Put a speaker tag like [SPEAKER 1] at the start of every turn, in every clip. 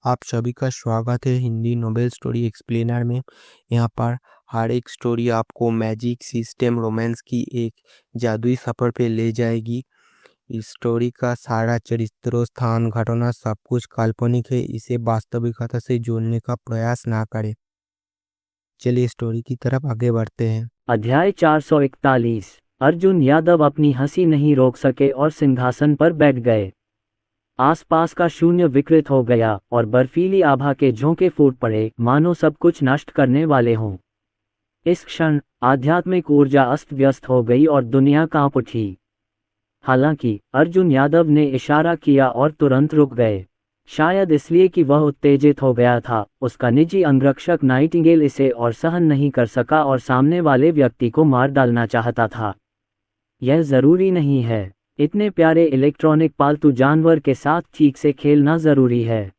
[SPEAKER 1] आप सभी का स्वागत है हिंदी नोबेल स्टोरी एक्सप्लेनर में। यहाँ पर हर एक स्टोरी आपको मैजिक सिस्टम रोमांस की एक जादुई सफ़र पे ले जाएगी। इस स्टोरी का सारा चरित्रों, स्थान, घटना सब कुछ काल्पनिक है। इसे वास्तविकता से जोड़ने का प्रयास ना करें। चलिए स्टोरी की तरफ आगे बढ़ते हैं।
[SPEAKER 2] अध्याय 441। अर्जुन यादव अपनी हंसी नहीं रोक सके और सिंहासन पर बैठ गए। आसपास का शून्य विकृत हो गया और बर्फीली आभा के झोंके फूट पड़े, मानो सब कुछ नष्ट करने वाले हों। इस क्षण आध्यात्मिक ऊर्जा अस्त व्यस्त हो गई और दुनिया कांप उठी। हालांकि अर्जुन यादव ने इशारा किया और तुरंत रुक गए, शायद इसलिए कि वह उत्तेजित हो गया था। उसका निजी अंगरक्षक नाइटिंगेल इसे और सहन नहीं कर सका और सामने वाले व्यक्ति को मार डालना चाहता था। यह जरूरी नहीं है। इतने प्यारे इलेक्ट्रॉनिक पालतू जानवर के साथ ठीक से खेलना जरूरी है।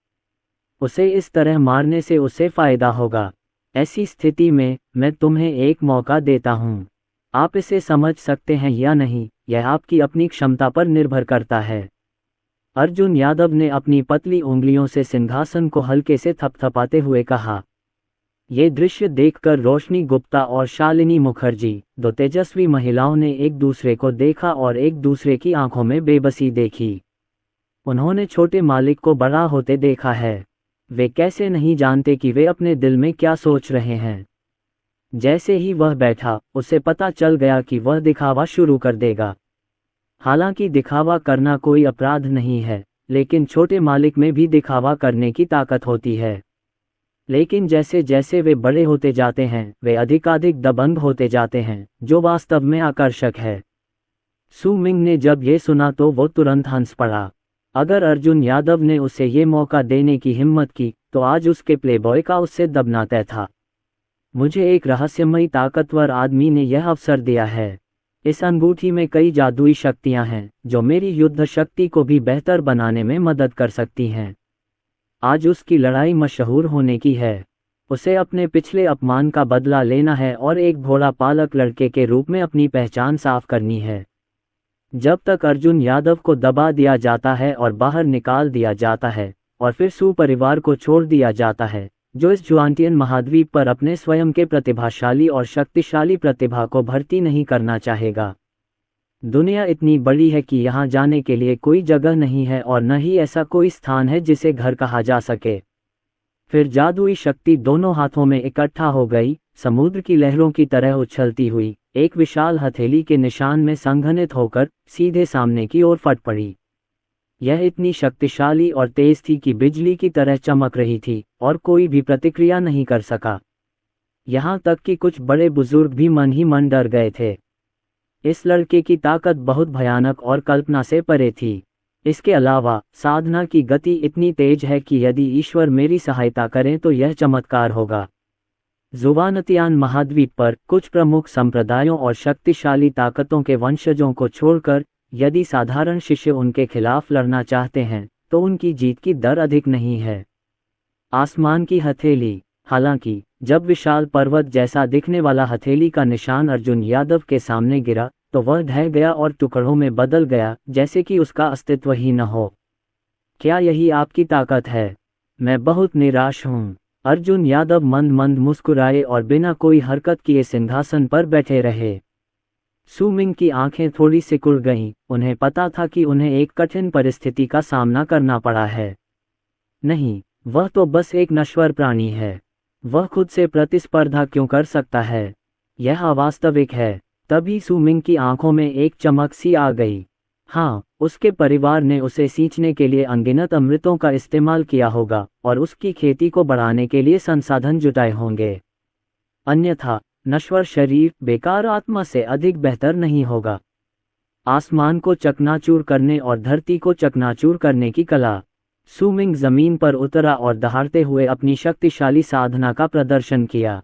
[SPEAKER 2] उसे इस तरह मारने से उसे फायदा होगा। ऐसी स्थिति में मैं तुम्हें एक मौका देता हूँ। आप इसे समझ सकते हैं या नहीं, यह आपकी अपनी क्षमता पर निर्भर करता है। अर्जुन यादव ने अपनी पतली उंगलियों से सिंहासन को हल्के से थपथपाते हुए कहा। ये दृश्य देखकर रोशनी गुप्ता और शालिनी मुखर्जी, दो तेजस्वी महिलाओं ने एक दूसरे को देखा और एक दूसरे की आंखों में बेबसी देखी। उन्होंने छोटे मालिक को बड़ा होते देखा है। वे कैसे नहीं जानते कि वे अपने दिल में क्या सोच रहे हैं। जैसे ही वह बैठा, उसे पता चल गया कि वह दिखावा शुरू कर देगा। हालांकि दिखावा करना कोई अपराध नहीं है, लेकिन छोटे मालिक में भी दिखावा करने की ताकत होती है। लेकिन जैसे जैसे वे बड़े होते जाते हैं, वे अधिकाधिक दबंग होते जाते हैं, जो वास्तव में आकर्षक है। सू मिंग ने जब ये सुना तो वो तुरंत हंस पड़ा। अगर अर्जुन यादव ने उसे ये मौका देने की हिम्मत की, तो आज उसके प्लेबॉय का उससे दबना तय था। मुझे एक रहस्यमयी ताकतवर आदमी ने यह अवसर दिया है। इस अंगूठी में कई जादुई शक्तियां हैं, जो मेरी युद्ध शक्ति को भी बेहतर बनाने में मदद कर सकती हैं। आज उसकी लड़ाई मशहूर होने की है। उसे अपने पिछले अपमान का बदला लेना है और एक भोला पालक लड़के के रूप में अपनी पहचान साफ करनी है। जब तक अर्जुन यादव को दबा दिया जाता है और बाहर निकाल दिया जाता है और फिर सू परिवार को छोड़ दिया जाता है, जो इस जुआंटियन महाद्वीप पर अपने स्वयं के प्रतिभाशाली और शक्तिशाली प्रतिभा को भर्ती नहीं करना चाहेगा। दुनिया इतनी बड़ी है कि यहाँ जाने के लिए कोई जगह नहीं है और न ही ऐसा कोई स्थान है जिसे घर कहा जा सके। फिर जादुई शक्ति दोनों हाथों में इकट्ठा हो गई, समुद्र की लहरों की तरह उछलती हुई, एक विशाल हथेली के निशान में संघनित होकर सीधे सामने की ओर फट पड़ी। यह इतनी शक्तिशाली और तेज थी कि बिजली की तरह चमक रही थी और कोई भी प्रतिक्रिया नहीं कर सका। यहाँ तक कि कुछ बड़े बुजुर्ग भी मन ही मन डर गए थे। इस लड़के की ताकत बहुत भयानक और कल्पना से परे थी। इसके अलावा साधना की गति इतनी तेज है कि यदि ईश्वर मेरी सहायता करें तो यह चमत्कार होगा। जुवानतियान महाद्वीप पर कुछ प्रमुख संप्रदायों और शक्तिशाली ताकतों के वंशजों को छोड़कर यदि साधारण शिष्य उनके खिलाफ लड़ना चाहते हैं, तो उनकी जीत की दर अधिक नहीं है। आसमान की हथेली। हालांकि जब विशाल पर्वत जैसा दिखने वाला हथेली का निशान अर्जुन यादव के सामने गिरा, तो वह ढह गया और टुकड़ों में बदल गया, जैसे कि उसका अस्तित्व ही न हो। क्या यही आपकी ताकत है? मैं बहुत निराश हूँ। अर्जुन यादव मंद मंद मुस्कुराए और बिना कोई हरकत किए सिंहासन पर बैठे रहे। सू मिंग की आंखें थोड़ी सिकुड़ गईं। उन्हें पता था कि उन्हें एक कठिन परिस्थिति का सामना करना पड़ा है। नहीं, वह तो बस एक नश्वर प्राणी है। वह खुद से प्रतिस्पर्धा क्यों कर सकता है? यह अवास्तविक है। तभी सू मिंग की आंखों में एक चमक सी आ गई। हाँ, उसके परिवार ने उसे सींचने के लिए अनगिनत अमृतों का इस्तेमाल किया होगा और उसकी खेती को बढ़ाने के लिए संसाधन जुटाए होंगे। अन्यथा नश्वर शरीर बेकार आत्मा से अधिक बेहतर नहीं होगा। आसमान को चकनाचूर करने और धरती को चकनाचूर करने की कला। सू मिंग जमीन पर उतरा और दहाड़ते हुए अपनी शक्तिशाली साधना का प्रदर्शन किया।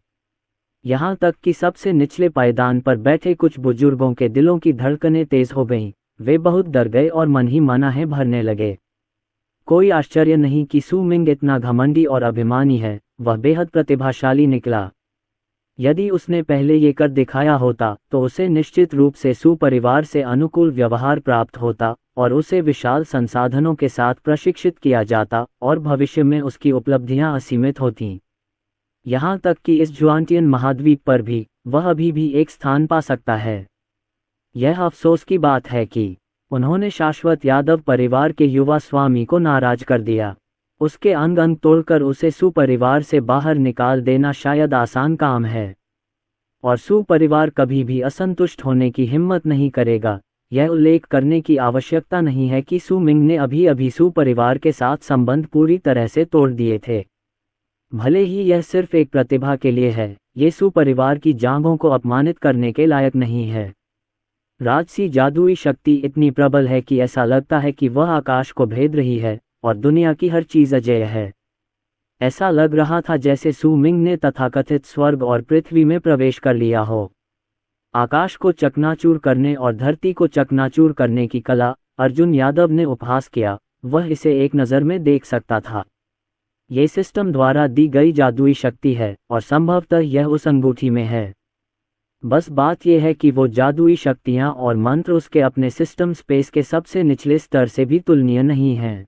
[SPEAKER 2] यहाँ तक कि सबसे निचले पायदान पर बैठे कुछ बुजुर्गों के दिलों की धड़कनें तेज हो गईं। वे बहुत डर गए और मन ही मन आहें भरने लगे। कोई आश्चर्य नहीं कि सू मिंग इतना घमंडी और अभिमानी है। वह बेहद प्रतिभाशाली निकला। यदि उसने पहले ये कर दिखाया होता तो उसे निश्चित रूप से सू परिवार से अनुकूल व्यवहार प्राप्त होता और उसे विशाल संसाधनों के साथ प्रशिक्षित किया जाता और भविष्य में उसकी उपलब्धियां असीमित होतीं। यहाँ तक कि इस जुआंटियन महाद्वीप पर भी वह अभी भी एक स्थान पा सकता है। यह अफसोस की बात है कि उन्होंने शाश्वत यादव परिवार के युवा स्वामी को नाराज कर दिया। उसके अंग अंग तोड़कर उसे सू परिवार से बाहर निकाल देना शायद आसान काम है, और सू परिवार कभी भी असंतुष्ट होने की हिम्मत नहीं करेगा। यह उल्लेख करने की आवश्यकता नहीं है कि सू मिंग ने अभी अभी सू परिवार के साथ संबंध पूरी तरह से तोड़ दिए थे। भले ही यह सिर्फ एक प्रतिभा के लिए है, ये सू परिवार की जांघों को अपमानित करने के लायक नहीं है। राजसी जादुई शक्ति इतनी प्रबल है कि ऐसा लगता है कि वह आकाश को भेद रही है और दुनिया की हर चीज अजेय है। ऐसा लग रहा था जैसे सू मिंग ने तथाकथित स्वर्ग और पृथ्वी में प्रवेश कर लिया हो। आकाश को चकनाचूर करने और धरती को चकनाचूर करने की कला अर्जुन यादव ने उपहास किया, वह इसे एक नज़र में देख सकता था। ये सिस्टम द्वारा दी गई जादुई शक्ति है और संभवतः यह उस अंगूठी में है। बस बात यह है कि वो जादुई शक्तियाँ और मंत्र उसके अपने सिस्टम स्पेस के सबसे निचले स्तर से भी तुलनीय नहीं हैं।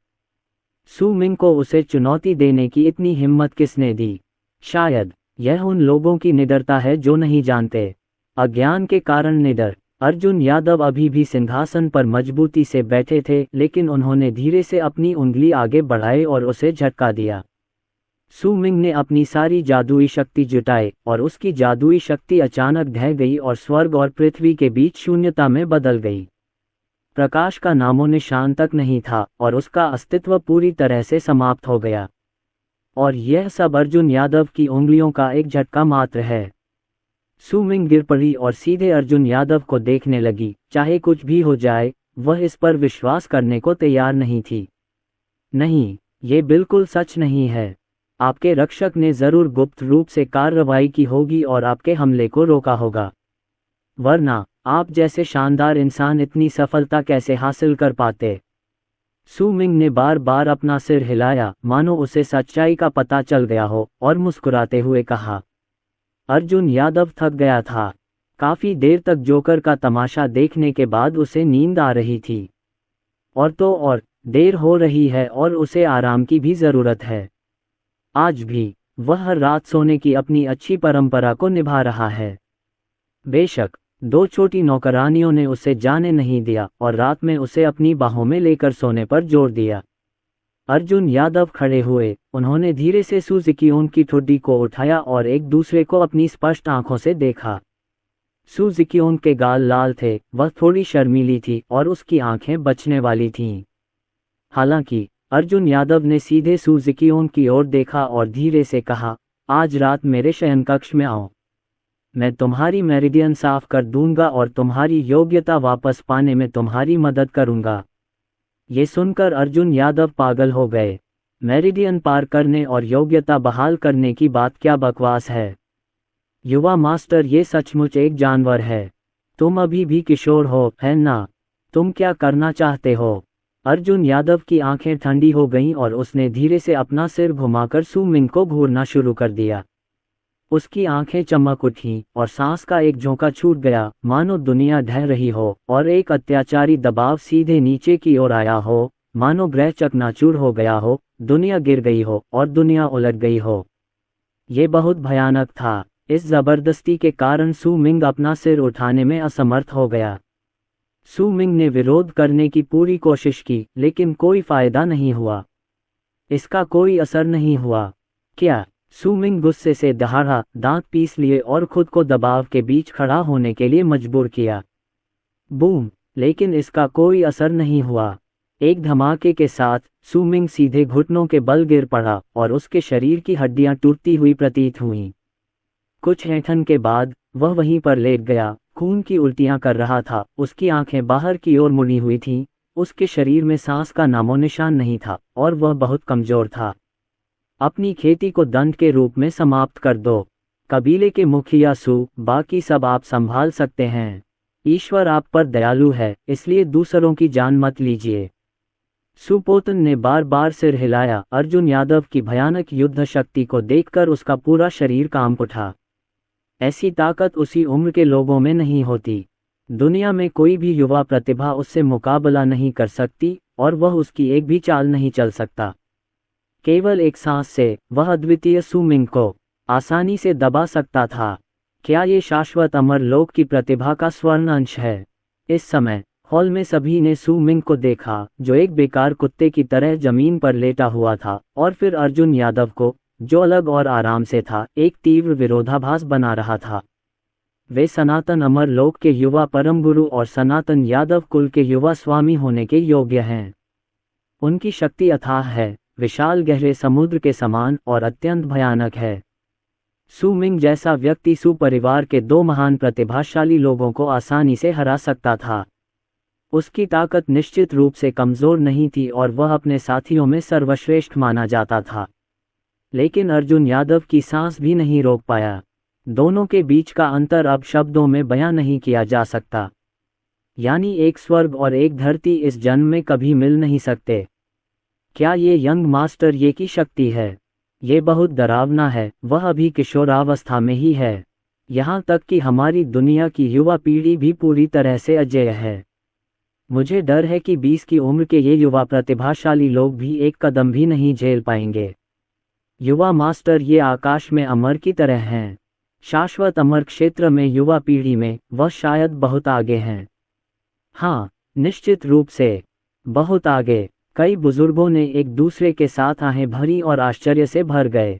[SPEAKER 2] सू मिंग को उसे चुनौती देने की इतनी हिम्मत किसने दी? शायद यह उन लोगों की निडरता है जो नहीं जानते, अज्ञान के कारण निडर। अर्जुन यादव अभी भी सिंहासन पर मजबूती से बैठे थे, लेकिन उन्होंने धीरे से अपनी उंगली आगे बढ़ाई और उसे झटका दिया। सू मिंग ने अपनी सारी जादुई शक्ति जुटाई और उसकी जादुई शक्ति अचानक ढह गई और स्वर्ग और पृथ्वी के बीच शून्यता में बदल गई। प्रकाश का नामो निशान तक नहीं था और उसका अस्तित्व पूरी तरह से समाप्त हो गया। और यह सब अर्जुन यादव की उंगलियों का एक झटका मात्र है। सू मिंग गिर पड़ी और सीधे अर्जुन यादव को देखने लगी। चाहे कुछ भी हो जाए, वह इस पर विश्वास करने को तैयार नहीं थी। नहीं, ये बिल्कुल सच नहीं है। आपके रक्षक ने जरूर गुप्त रूप से कार्रवाई की होगी और आपके हमले को रोका होगा, वरना आप जैसे शानदार इंसान इतनी सफलता कैसे हासिल कर पाते? सू मिंग ने बार बार अपना सिर हिलाया, मानो उसे सच्चाई का पता चल गया हो, और मुस्कुराते हुए कहा। अर्जुन यादव थक गया था। काफी देर तक जोकर का तमाशा देखने के बाद उसे नींद आ रही थी, और तो और देर हो रही है और उसे आराम की भी जरूरत है। आज भी वह हर रात सोने की अपनी अच्छी परंपरा को निभा रहा है। बेशक 2 छोटी नौकरानियों ने उसे जाने नहीं दिया और रात में उसे अपनी बाहों में लेकर सोने पर जोर दिया। अर्जुन यादव खड़े हुए, उन्होंने धीरे से सू जिकियोन की ठुड्डी को उठाया और एक दूसरे को अपनी स्पष्ट आंखों से देखा। सू जिकियोन के गाल लाल थे, वह थोड़ी शर्मीली थी और उसकी आंखें बचने वाली थीं। हालांकि अर्जुन यादव ने सीधे सू जिकियोन की ओर देखा और धीरे से कहा, आज रात मेरे शयनकक्ष में आओ। मैं तुम्हारी मेरिडियन साफ कर दूंगा और तुम्हारी योग्यता वापस पाने में तुम्हारी मदद करूंगा। ये सुनकर अर्जुन यादव पागल हो गए। मेरिडियन पार करने और योग्यता बहाल करने की बात क्या बकवास है? युवा मास्टर, ये सचमुच एक जानवर है। तुम अभी भी किशोर हो, है ना? तुम क्या करना चाहते हो? अर्जुन यादव की आंखें ठंडी हो गईं और उसने धीरे से अपना सिर घुमाकर सू मिंग को घूरना शुरू कर दिया। उसकी आंखें चमक उठीं और सांस का एक झोंका छूट गया, मानो दुनिया ढह रही हो और एक अत्याचारी दबाव सीधे नीचे की ओर आया हो, मानो ग्रह चकनाचूर हो गया हो, दुनिया गिर गई हो और दुनिया उलट गई हो। ये बहुत भयानक था। इस जबरदस्ती के कारण सू मिंग अपना सिर उठाने में असमर्थ हो गया। सू मिंग ने विरोध करने की पूरी कोशिश की, लेकिन कोई फायदा नहीं हुआ। इसका कोई असर नहीं हुआ। क्या? सू मिंग गुस्से से दहाड़ा, दांत पीस लिए और खुद को दबाव के बीच खड़ा होने के लिए मजबूर किया। बूम! लेकिन इसका कोई असर नहीं हुआ। एक धमाके के साथ सू मिंग सीधे घुटनों के बल गिर पड़ा और उसके शरीर की हड्डियां टूटती हुई प्रतीत हुईं। कुछ ऐंठन के बाद वह वहीं पर लेट गया, खून की उल्टियां कर रहा था, उसकी आंखें बाहर की ओर मुड़ी हुई थीं, उसके शरीर में सांस का नामो निशान नहीं था और वह बहुत कमजोर था। अपनी खेती को दंड के रूप में समाप्त कर दो। कबीले के मुखिया सू, बाकी सब आप संभाल सकते हैं। ईश्वर आप पर दयालु है, इसलिए दूसरों की जान मत लीजिए। सुपोतन ने बार बार सिर हिलाया। अर्जुन यादव की भयानक युद्ध शक्ति को देखकर उसका पूरा शरीर कांप उठा। ऐसी ताकत उसी उम्र के लोगों में नहीं होती। दुनिया में कोई भी युवा प्रतिभा उससे मुकाबला नहीं कर सकती और वह उसकी एक भी चाल नहीं चल सकता। केवल एक सांस से वह अद्वितीय सू मिंग को आसानी से दबा सकता था। क्या ये शाश्वत अमर लोक की प्रतिभा का स्वर्ण अंश है? इस समय हॉल में सभी ने सू मिंग को देखा, जो एक बेकार कुत्ते की तरह जमीन पर लेटा हुआ था, और फिर अर्जुन यादव को, जो अलग और आराम से था, एक तीव्र विरोधाभास बना रहा था। वे सनातन अमर लोक के युवा परम गुरु और सनातन यादव कुल के युवा स्वामी होने के योग्य हैं। उनकी शक्ति अथाह है, विशाल गहरे समुद्र के समान और अत्यंत भयानक है। सू मिंग जैसा व्यक्ति सू परिवार के दो महान प्रतिभाशाली लोगों को आसानी से हरा सकता था। उसकी ताकत निश्चित रूप से कमजोर नहीं थी और वह अपने साथियों में सर्वश्रेष्ठ माना जाता था। लेकिन अर्जुन यादव की सांस भी नहीं रोक पाया। दोनों के बीच का अंतर अब शब्दों में बयां नहीं किया जा सकता। यानी एक स्वर्ग और एक धरती इस जन्म में कभी मिल नहीं सकते। क्या ये यंग मास्टर ये की शक्ति है? ये बहुत डरावना है। वह अभी किशोरावस्था में ही है। यहाँ तक कि हमारी दुनिया की युवा पीढ़ी भी पूरी तरह से अजेय है। मुझे डर है कि 20 की उम्र के ये युवा प्रतिभाशाली लोग भी एक कदम भी नहीं झेल पाएंगे। युवा मास्टर ये आकाश में अमर की तरह हैं। शाश्वत अमर क्षेत्र में युवा पीढ़ी में वह शायद बहुत आगे हैं। हाँ, निश्चित रूप से बहुत आगे। कई बुजुर्गों ने एक दूसरे के साथ आहें भरी और आश्चर्य से भर गए।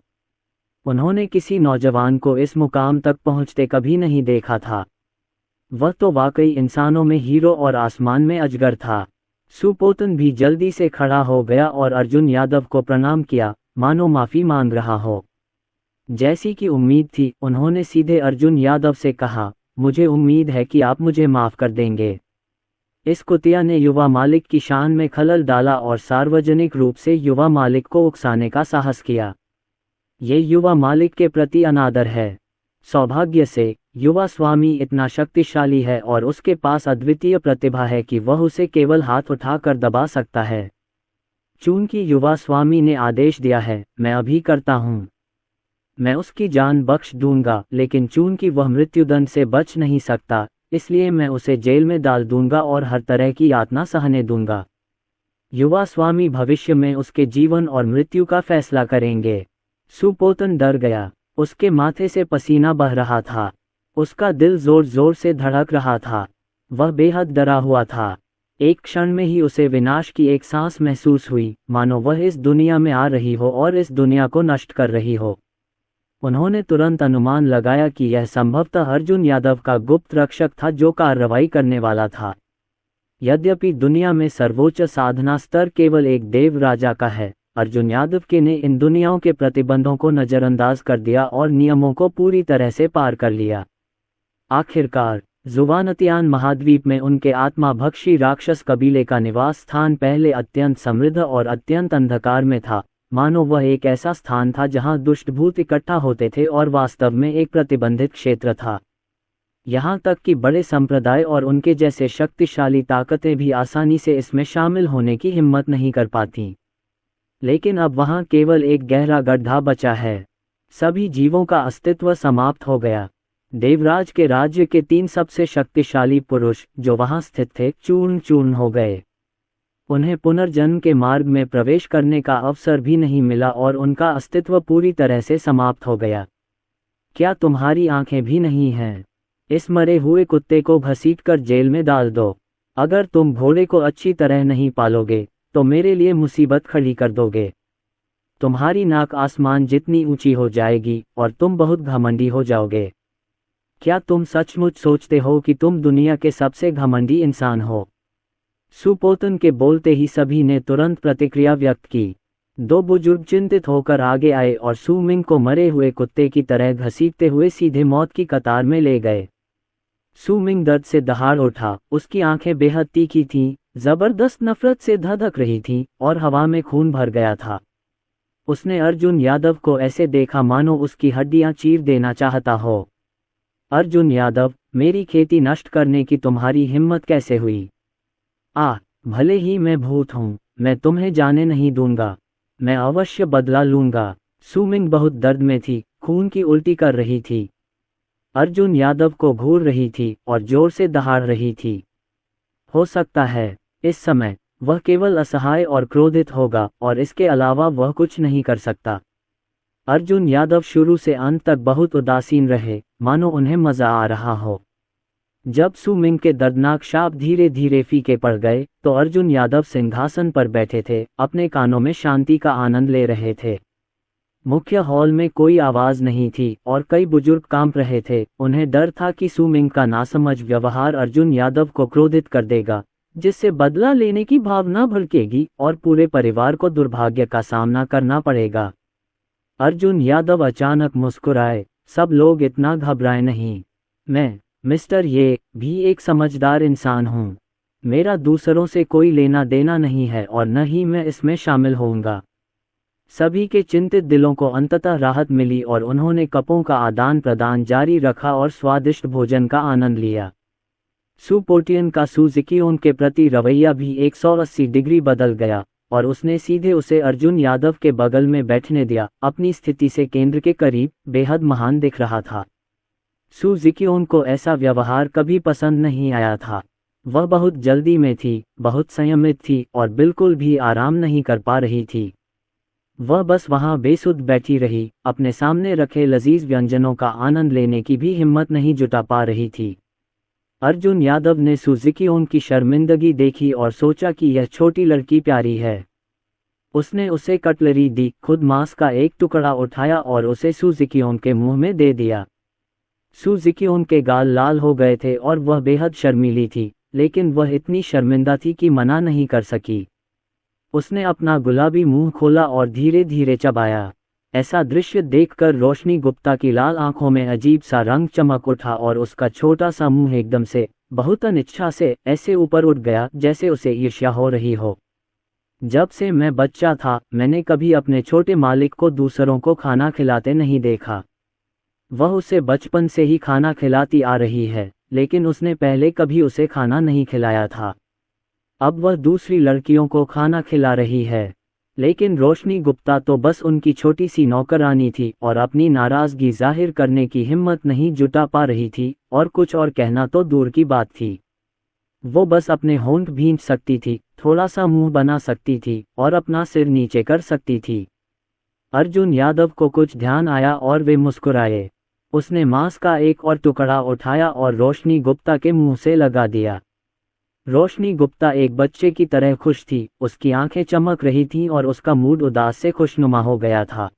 [SPEAKER 2] उन्होंने किसी नौजवान को इस मुकाम तक पहुंचते कभी नहीं देखा था। वह तो वाकई इंसानों में हीरो और आसमान में अजगर था। सुपोतन भी जल्दी से खड़ा हो गया और अर्जुन यादव को प्रणाम किया, मानो माफी मांग रहा हो। जैसी कि उम्मीद थी, उन्होंने सीधे अर्जुन यादव से कहा, मुझे उम्मीद है कि आप मुझे माफ कर देंगे। इस कुतिया ने युवा मालिक की शान में खलल डाला और सार्वजनिक रूप से युवा मालिक को उकसाने का साहस किया। ये युवा मालिक के प्रति अनादर है। सौभाग्य से युवा स्वामी इतना शक्तिशाली है और उसके पास अद्वितीय प्रतिभा है कि वह उसे केवल हाथ उठाकर दबा सकता है। चूंकि युवा स्वामी ने आदेश दिया है, मैं अभी करता हूँ। मैं उसकी जान बख्श दूंगा, लेकिन चूंकि वह मृत्युदंड से बच नहीं सकता, इसलिए मैं उसे जेल में डाल दूंगा और हर तरह की यातना सहने दूंगा। युवा स्वामी भविष्य में उसके जीवन और मृत्यु का फैसला करेंगे। सुपोतन डर गया। उसके माथे से पसीना बह रहा था। उसका दिल जोर जोर से धड़क रहा था। वह बेहद डरा हुआ था। एक क्षण में ही उसे विनाश की एक सांस महसूस हुई, मानो वह इस दुनिया में आ रही हो और इस दुनिया को नष्ट कर रही हो। उन्होंने तुरंत अनुमान लगाया कि यह संभवतः अर्जुन यादव का गुप्त रक्षक था, जो कार्रवाई करने वाला था। यद्यपि दुनिया में सर्वोच्च साधना स्तर केवल एक देव राजा का है, अर्जुन यादव के ने इन दुनियाओं के प्रतिबंधों को नज़रअंदाज कर दिया और नियमों को पूरी तरह से पार कर लिया। आखिरकार जुवानतियान महाद्वीप में उनके आत्माभक्षी राक्षस कबीले का निवास स्थान पहले अत्यंत समृद्ध और अत्यंत अंधकार में था, मानो वह एक ऐसा स्थान था जहां दुष्ट भूत इकट्ठा होते थे और वास्तव में एक प्रतिबंधित क्षेत्र था। यहाँ तक कि बड़े संप्रदाय और उनके जैसे शक्तिशाली ताकतें भी आसानी से इसमें शामिल होने की हिम्मत नहीं कर पाती। लेकिन अब वहाँ केवल एक गहरा गड्ढा बचा है। सभी जीवों का अस्तित्व समाप्त हो गया। देवराज के राज्य के 3 सबसे शक्तिशाली पुरुष जो वहां स्थित थे, चूर्ण चूर्ण हो गए। उन्हें पुनर्जन्म के मार्ग में प्रवेश करने का अवसर भी नहीं मिला और उनका अस्तित्व पूरी तरह से समाप्त हो गया। क्या तुम्हारी आंखें भी नहीं हैं? इस मरे हुए कुत्ते को घसीटकर जेल में डाल दो। अगर तुम घोड़े को अच्छी तरह नहीं पालोगे तो मेरे लिए मुसीबत खड़ी कर दोगे। तुम्हारी नाक आसमान जितनी ऊंची हो जाएगी और तुम बहुत घमंडी हो जाओगे। क्या तुम सचमुच सोचते हो कि तुम दुनिया के सबसे घमंडी इंसान हो? सुपोतन के बोलते ही सभी ने तुरंत प्रतिक्रिया व्यक्त की। 2 बुजुर्ग चिंतित होकर आगे आए और सू मिंग को मरे हुए कुत्ते की तरह घसीटते हुए सीधे मौत की कतार में ले गए। सू मिंग दर्द से दहाड़ उठा। उसकी आंखें बेहद तीखी थीं, जबरदस्त नफरत से धधक रही थीं और हवा में खून भर गया था। उसने अर्जुन यादव को ऐसे देखा मानो उसकी हड्डियां चीर देना चाहता हो। अर्जुन यादव, मेरी खेती नष्ट करने की तुम्हारी हिम्मत कैसे हुई? भले ही मैं भूत हूँ, मैं तुम्हें जाने नहीं दूंगा। मैं अवश्य बदला लूंगा। सू मिंग बहुत दर्द में थी, खून की उल्टी कर रही थी। अर्जुन यादव को घूर रही थी और जोर से दहाड़ रही थी। हो सकता है इस समय वह केवल असहाय और क्रोधित होगा और इसके अलावा वह कुछ नहीं कर सकता। अर्जुन यादव शुरू से अंत तक बहुत उदासीन रहे, मानो उन्हें मजा आ रहा हो। जब सु मिंग के दर्दनाक शाप धीरे धीरे फीके पड़ गए तो अर्जुन यादव सिंहासन पर बैठे थे, अपने कानों में शांति का आनंद ले रहे थे। मुख्य हॉल में कोई आवाज नहीं थी और कई बुजुर्ग कांप रहे थे। उन्हें डर था कि सु मिंग का नासमझ व्यवहार अर्जुन यादव को क्रोधित कर देगा, जिससे बदला लेने की भावना भड़केगी और पूरे परिवार को दुर्भाग्य का सामना करना पड़ेगा। अर्जुन यादव अचानक मुस्कुराए, सब लोग इतना घबराए नहीं। मैं मिस्टर ये भी एक समझदार इंसान हूँ। मेरा दूसरों से कोई लेना देना नहीं है और न ही मैं इसमें शामिल होऊंगा। सभी के चिंतित दिलों को अंततः राहत मिली और उन्होंने कपों का आदान प्रदान जारी रखा और स्वादिष्ट भोजन का आनंद लिया। सु पोटियन का सु जिकियोन के प्रति रवैया भी 180 डिग्री बदल गया और उसने सीधे उसे अर्जुन यादव के बगल में बैठने दिया। अपनी स्थिति से केंद्र के करीब बेहद महान दिख रहा था। सु जिकियोन को ऐसा व्यवहार कभी पसंद नहीं आया था। वह बहुत जल्दी में थी, बहुत संयमित थी और बिल्कुल भी आराम नहीं कर पा रही थी। वह बस वहां बेसुध बैठी रही, अपने सामने रखे लजीज व्यंजनों का आनंद लेने की भी हिम्मत नहीं जुटा पा रही थी। अर्जुन यादव ने सु जिकियोन की शर्मिंदगी देखी और सोचा कि यह छोटी लड़की प्यारी है। उसने उसे कटलरी दी, खुद मांस का एक टुकड़ा उठाया और उसे सु जिकियोन के मुंह में दे दिया। सु जिकियोन के गाल लाल हो गए थे और वह बेहद शर्मीली थी, लेकिन वह इतनी शर्मिंदा थी कि मना नहीं कर सकी। उसने अपना गुलाबी मुंह खोला और धीरे धीरे चबाया। ऐसा दृश्य देखकर रोशनी गुप्ता की लाल आंखों में अजीब सा रंग चमक उठा और उसका छोटा सा मुंह एकदम से, बहुत अनिच्छा से ऐसे ऊपर उठ गया जैसे उसे ईर्ष्या हो रही हो। जब से मैं बच्चा था, मैंने कभी अपने छोटे मालिक को दूसरों को खाना खिलाते नहीं देखा। वह उसे बचपन से ही खाना खिलाती आ रही है, लेकिन उसने पहले कभी उसे खाना नहीं खिलाया था। अब वह दूसरी लड़कियों को खाना खिला रही है। लेकिन रोशनी गुप्ता तो बस उनकी छोटी सी नौकरानी थी और अपनी नाराजगी जाहिर करने की हिम्मत नहीं जुटा पा रही थी, और कुछ और कहना तो दूर की बात थी। वो बस अपने होंठ भींच सकती थी, थोड़ा सा मुंह बना सकती थी और अपना सिर नीचे कर सकती थी। अर्जुन यादव को कुछ ध्यान आया और वे मुस्कुराए। उसने मांस का एक और टुकड़ा उठाया और रोशनी गुप्ता के मुंह से लगा दिया। रोशनी गुप्ता एक बच्चे की तरह खुश थी, उसकी आंखें चमक रही थीं और उसका मूड उदास से खुशनुमा हो गया था।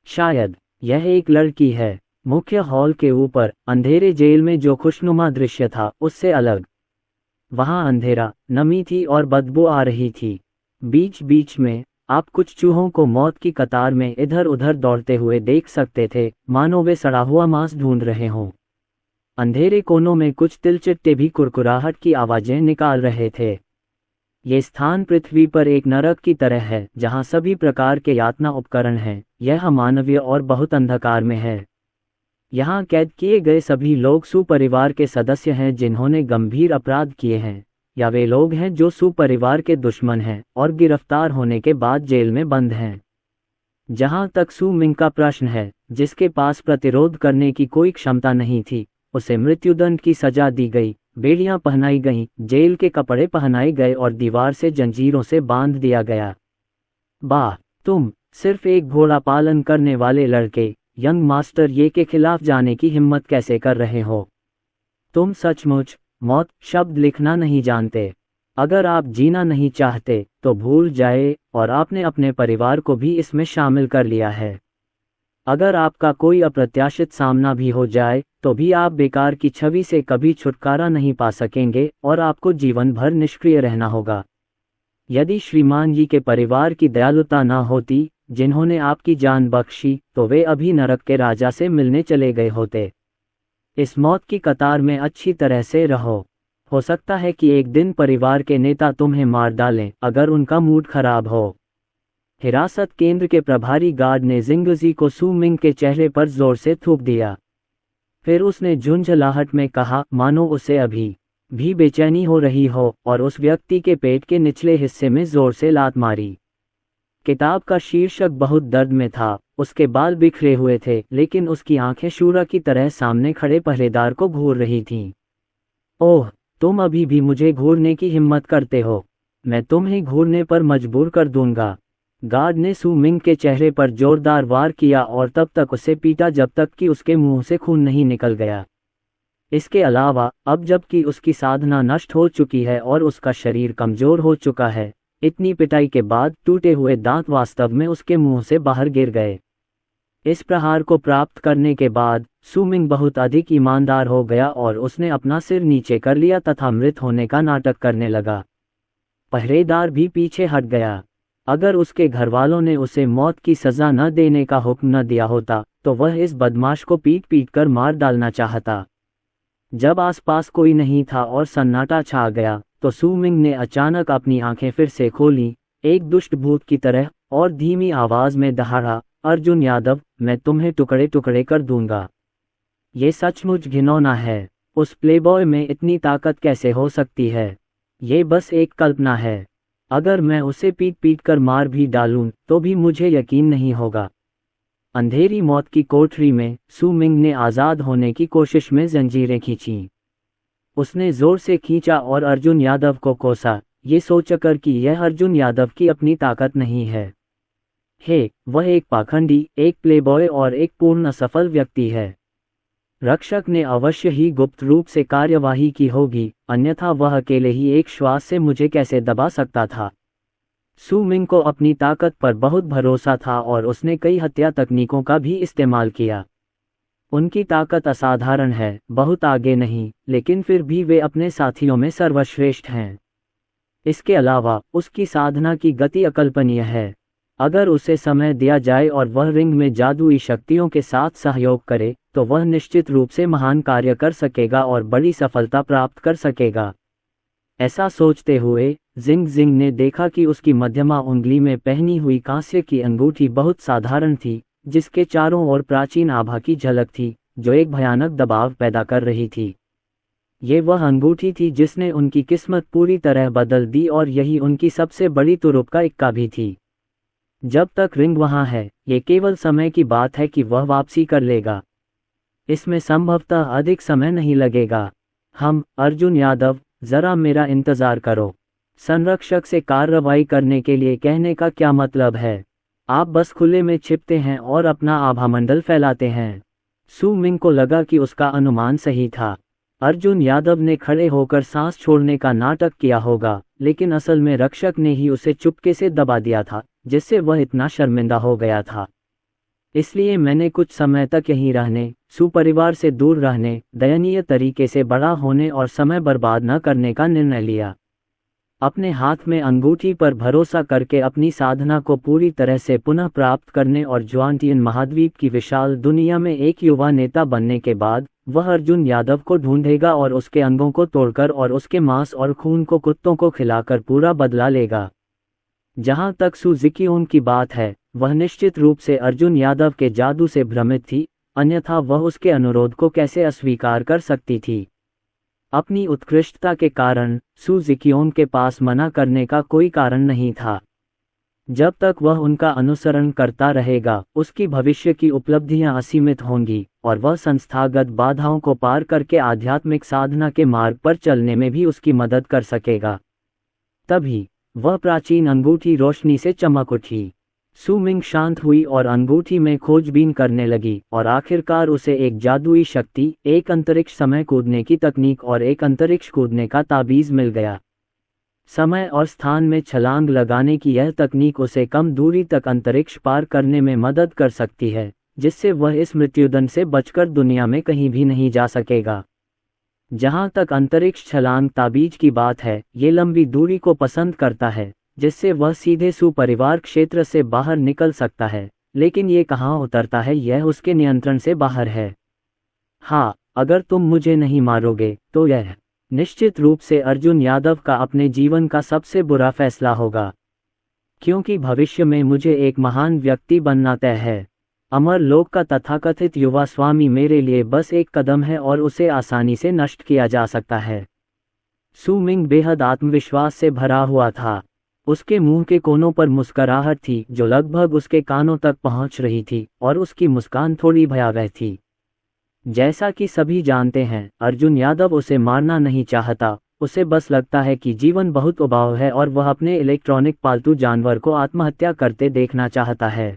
[SPEAKER 2] शायद यह एक लड़की है। मुख्य हॉल के ऊपर अंधेरे जेल में जो खुशनुमा दृश्य था उससे अलग। वहां अंधेरा, नमी थी और बदबू आ रही थी। बीच बीच में आप कुछ चूहों को मौत की कतार में इधर उधर दौड़ते हुए देख सकते थे, मानो वे सड़ा हुआ मांस ढूंढ रहे हों। अंधेरे कोनों में कुछ तिलचिट्टे भी कुरकुराहट की आवाजें निकाल रहे थे। ये स्थान पृथ्वी पर एक नरक की तरह है, जहां सभी प्रकार के यातना उपकरण हैं। यह अमानवीय और बहुत अंधकार में है। यहाँ कैद किए गए सभी लोग सुपरिवार के सदस्य हैं जिन्होंने गंभीर अपराध किए हैं, या वे लोग हैं जो सुपरिवार के दुश्मन हैं और गिरफ्तार होने के बाद जेल में बंद हैं। जहां तक सु मिंग का प्रश्न है, जिसके पास प्रतिरोध करने की कोई क्षमता नहीं थी, उसे मृत्युदंड की सजा दी गई, बेड़ियां पहनाई गईं, जेल के कपड़े पहनाए गए और दीवार से जंजीरों से बांध दिया गया। वाह, तुम सिर्फ एक घोड़ा पालन करने वाले लड़के यंग मास्टर ये के खिलाफ जाने की हिम्मत कैसे कर रहे हो? तुम सचमुच मौत शब्द लिखना नहीं जानते। अगर आप जीना नहीं चाहते तो भूल जाए, और आपने अपने परिवार को भी इसमें शामिल कर लिया है। अगर आपका कोई अप्रत्याशित सामना भी हो जाए तो भी आप बेकार की छवि से कभी छुटकारा नहीं पा सकेंगे और आपको जीवन भर निष्क्रिय रहना होगा। यदि श्रीमान जी के परिवार की दयालुता न होती, जिन्होंने आपकी जान बख्शी, तो वे अभी नरक के राजा से मिलने चले गए होते। इस मौत की कतार में अच्छी तरह से रहो। हो सकता है कि एक दिन परिवार के नेता तुम्हें मार डालें अगर उनका मूड खराब हो। हिरासत केंद्र के प्रभारी गार्ड ने जिंगजी को सु मिंग के चेहरे पर जोर से थूक दिया। फिर उसने झुंझलाहट में कहा, मानो उसे अभी भी बेचैनी हो रही हो, और उस व्यक्ति के पेट के निचले हिस्से में जोर से लात मारी। किताब का शीर्षक बहुत दर्द में था। उसके बाल बिखरे हुए थे, लेकिन उसकी आंखें शूरा की तरह सामने खड़े पहरेदार को घूर रही थीं। ओह, तुम अभी भी मुझे घूरने की हिम्मत करते हो। मैं तुम्हें घूरने पर मजबूर कर दूंगा। गार्ड ने सू मिंग के चेहरे पर जोरदार वार किया और तब तक उसे पीटा जब तक कि उसके मुंह से खून नहीं निकल गया। इसके अलावा, अब जबकि उसकी साधना नष्ट हो चुकी है और उसका शरीर कमजोर हो चुका है, इतनी पिटाई के बाद टूटे हुए दांत वास्तव में उसके मुंह से बाहर गिर गए। इस प्रहार को प्राप्त करने के बाद सू मिंग बहुत अधिक ईमानदार हो गया और उसने अपना सिर नीचे कर लिया तथा मृत होने का नाटक करने लगा। पहरेदार भी पीछे हट गया। अगर उसके घरवालों ने उसे मौत की सजा न देने का हुक्म न दिया होता तो वह इस बदमाश को पीट पीट कर मार डालना चाहता। जब आसपास कोई नहीं था और सन्नाटा छा गया तो सू मिंग ने अचानक अपनी आंखें फिर से खोलीं, एक दुष्ट भूत की तरह, और धीमी आवाज में दहाड़ा, अर्जुन यादव, मैं तुम्हें टुकड़े टुकड़े कर दूंगा। ये सचमुच घिनौना है। उस प्लेबॉय में इतनी ताकत कैसे हो सकती है? ये बस एक कल्पना है। अगर मैं उसे पीट पीट कर मार भी डालूं तो भी मुझे यकीन नहीं होगा। अंधेरी मौत की कोठरी में सू मिंग ने आज़ाद होने की कोशिश में जंजीरें खींचीं। उसने जोर से खींचा और अर्जुन यादव को कोसा, ये सोचकर कि यह अर्जुन यादव की अपनी ताकत नहीं है। वह एक पाखंडी, एक प्लेबॉय और एक पूर्ण असफल व्यक्ति है। रक्षक ने अवश्य ही गुप्त रूप से कार्यवाही की होगी, अन्यथा वह अकेले ही एक श्वास से मुझे कैसे दबा सकता था। सू मिंग को अपनी ताकत पर बहुत भरोसा था और उसने कई हत्या तकनीकों का भी इस्तेमाल किया। उनकी ताकत असाधारण है, बहुत आगे नहीं, लेकिन फिर भी वे अपने साथियों में सर्वश्रेष्ठ हैं। इसके अलावा उसकी साधना की गति अकल्पनीय है। अगर उसे समय दिया जाए और वह रिंग में जादुई शक्तियों के साथ सहयोग करे तो वह निश्चित रूप से महान कार्य कर सकेगा और बड़ी सफलता प्राप्त कर सकेगा। ऐसा सोचते हुए जिंग जिंग ने देखा कि उसकी मध्यमा उंगली में पहनी हुई कांस्य की अंगूठी बहुत साधारण थी, जिसके चारों ओर प्राचीन आभा की झलक थी, जो एक भयानक दबाव पैदा कर रही थी। ये वह अंगूठी थी जिसने उनकी किस्मत पूरी तरह बदल दी और यही उनकी सबसे बड़ी तुरुप का इक्का भी थी। जब तक रिंग वहां है, ये केवल समय की बात है कि वह वापसी कर लेगा। इसमें संभवतः अधिक समय नहीं लगेगा। अर्जुन यादव, जरा मेरा इंतजार करो। संरक्षक से कार्रवाई करने के लिए कहने का क्या मतलब है? आप बस खुले में छिपते हैं और अपना आभामंडल फैलाते हैं। सू मिंग को लगा कि उसका अनुमान सही था। अर्जुन यादव ने खड़े होकर सांस छोड़ने का नाटक किया होगा, लेकिन असल में रक्षक ने ही उसे चुपके से दबा दिया था, जिससे वह इतना शर्मिंदा हो गया था। इसलिए मैंने कुछ समय तक यहीं रहने, सुपरिवार से दूर रहने, दयनीय तरीके से बड़ा होने और समय बर्बाद न करने का निर्णय लिया। अपने हाथ में अंगूठी पर भरोसा करके अपनी साधना को पूरी तरह से पुनः प्राप्त करने और ज्वांटियन महाद्वीप की विशाल दुनिया में एक युवा नेता बनने के बाद वह अर्जुन यादव को ढूंढेगा और उसके अंगों को तोड़कर और उसके मांस और खून को कुत्तों को खिलाकर पूरा बदला लेगा। जहां तक सू जिकियोन की बात है, वह निश्चित रूप से अर्जुन यादव के जादू से भ्रमित थी, अन्यथा वह उसके अनुरोध को कैसे अस्वीकार कर सकती थी। अपनी उत्कृष्टता के कारण सू जिकियोन के पास मना करने का कोई कारण नहीं था। जब तक वह उनका अनुसरण करता रहेगा, उसकी भविष्य की उपलब्धियां असीमित होंगी और वह संस्थागत बाधाओं को पार करके आध्यात्मिक साधना के मार्ग पर चलने में भी उसकी मदद कर सकेगा। तभी वह प्राचीन अंगूठी रोशनी से चमक उठी। सू मिंग शांत हुई और अंगूठी में खोजबीन करने लगी और आखिरकार उसे एक जादुई शक्ति, एक अंतरिक्ष समय कूदने की तकनीक और एक अंतरिक्ष कूदने का ताबीज मिल गया। समय और स्थान में छलांग लगाने की यह तकनीक उसे कम दूरी तक अंतरिक्ष पार करने में मदद कर सकती है, जिससे वह इस मृत्युदंड से बचकर दुनिया में कहीं भी नहीं जा सकेगा। जहां तक अंतरिक्ष छलांग ताबीज की बात है, ये लंबी दूरी को पसंद करता है, जिससे वह सीधे सुपरिवार क्षेत्र से बाहर निकल सकता है, लेकिन ये कहाँ उतरता है यह उसके नियंत्रण से बाहर है। हाँ, अगर तुम मुझे नहीं मारोगे तो यह निश्चित रूप से अर्जुन यादव का अपने जीवन का सबसे बुरा फैसला होगा, क्योंकि भविष्य में मुझे एक महान व्यक्ति बनना तय है। अमर लोक का तथाकथित युवा स्वामी मेरे लिए बस एक कदम है और उसे आसानी से नष्ट किया जा सकता है। सू मिंग बेहद आत्मविश्वास से भरा हुआ था। उसके मुंह के कोनों पर मुस्कुराहट थी जो लगभग उसके कानों तक पहुंच रही थी, और उसकी मुस्कान थोड़ी भयावह थी। जैसा कि सभी जानते हैं, अर्जुन यादव उसे मारना नहीं चाहता, उसे बस लगता है कि जीवन बहुत उबाऊ है और वह अपने इलेक्ट्रॉनिक पालतू जानवर को आत्महत्या करते देखना चाहता है।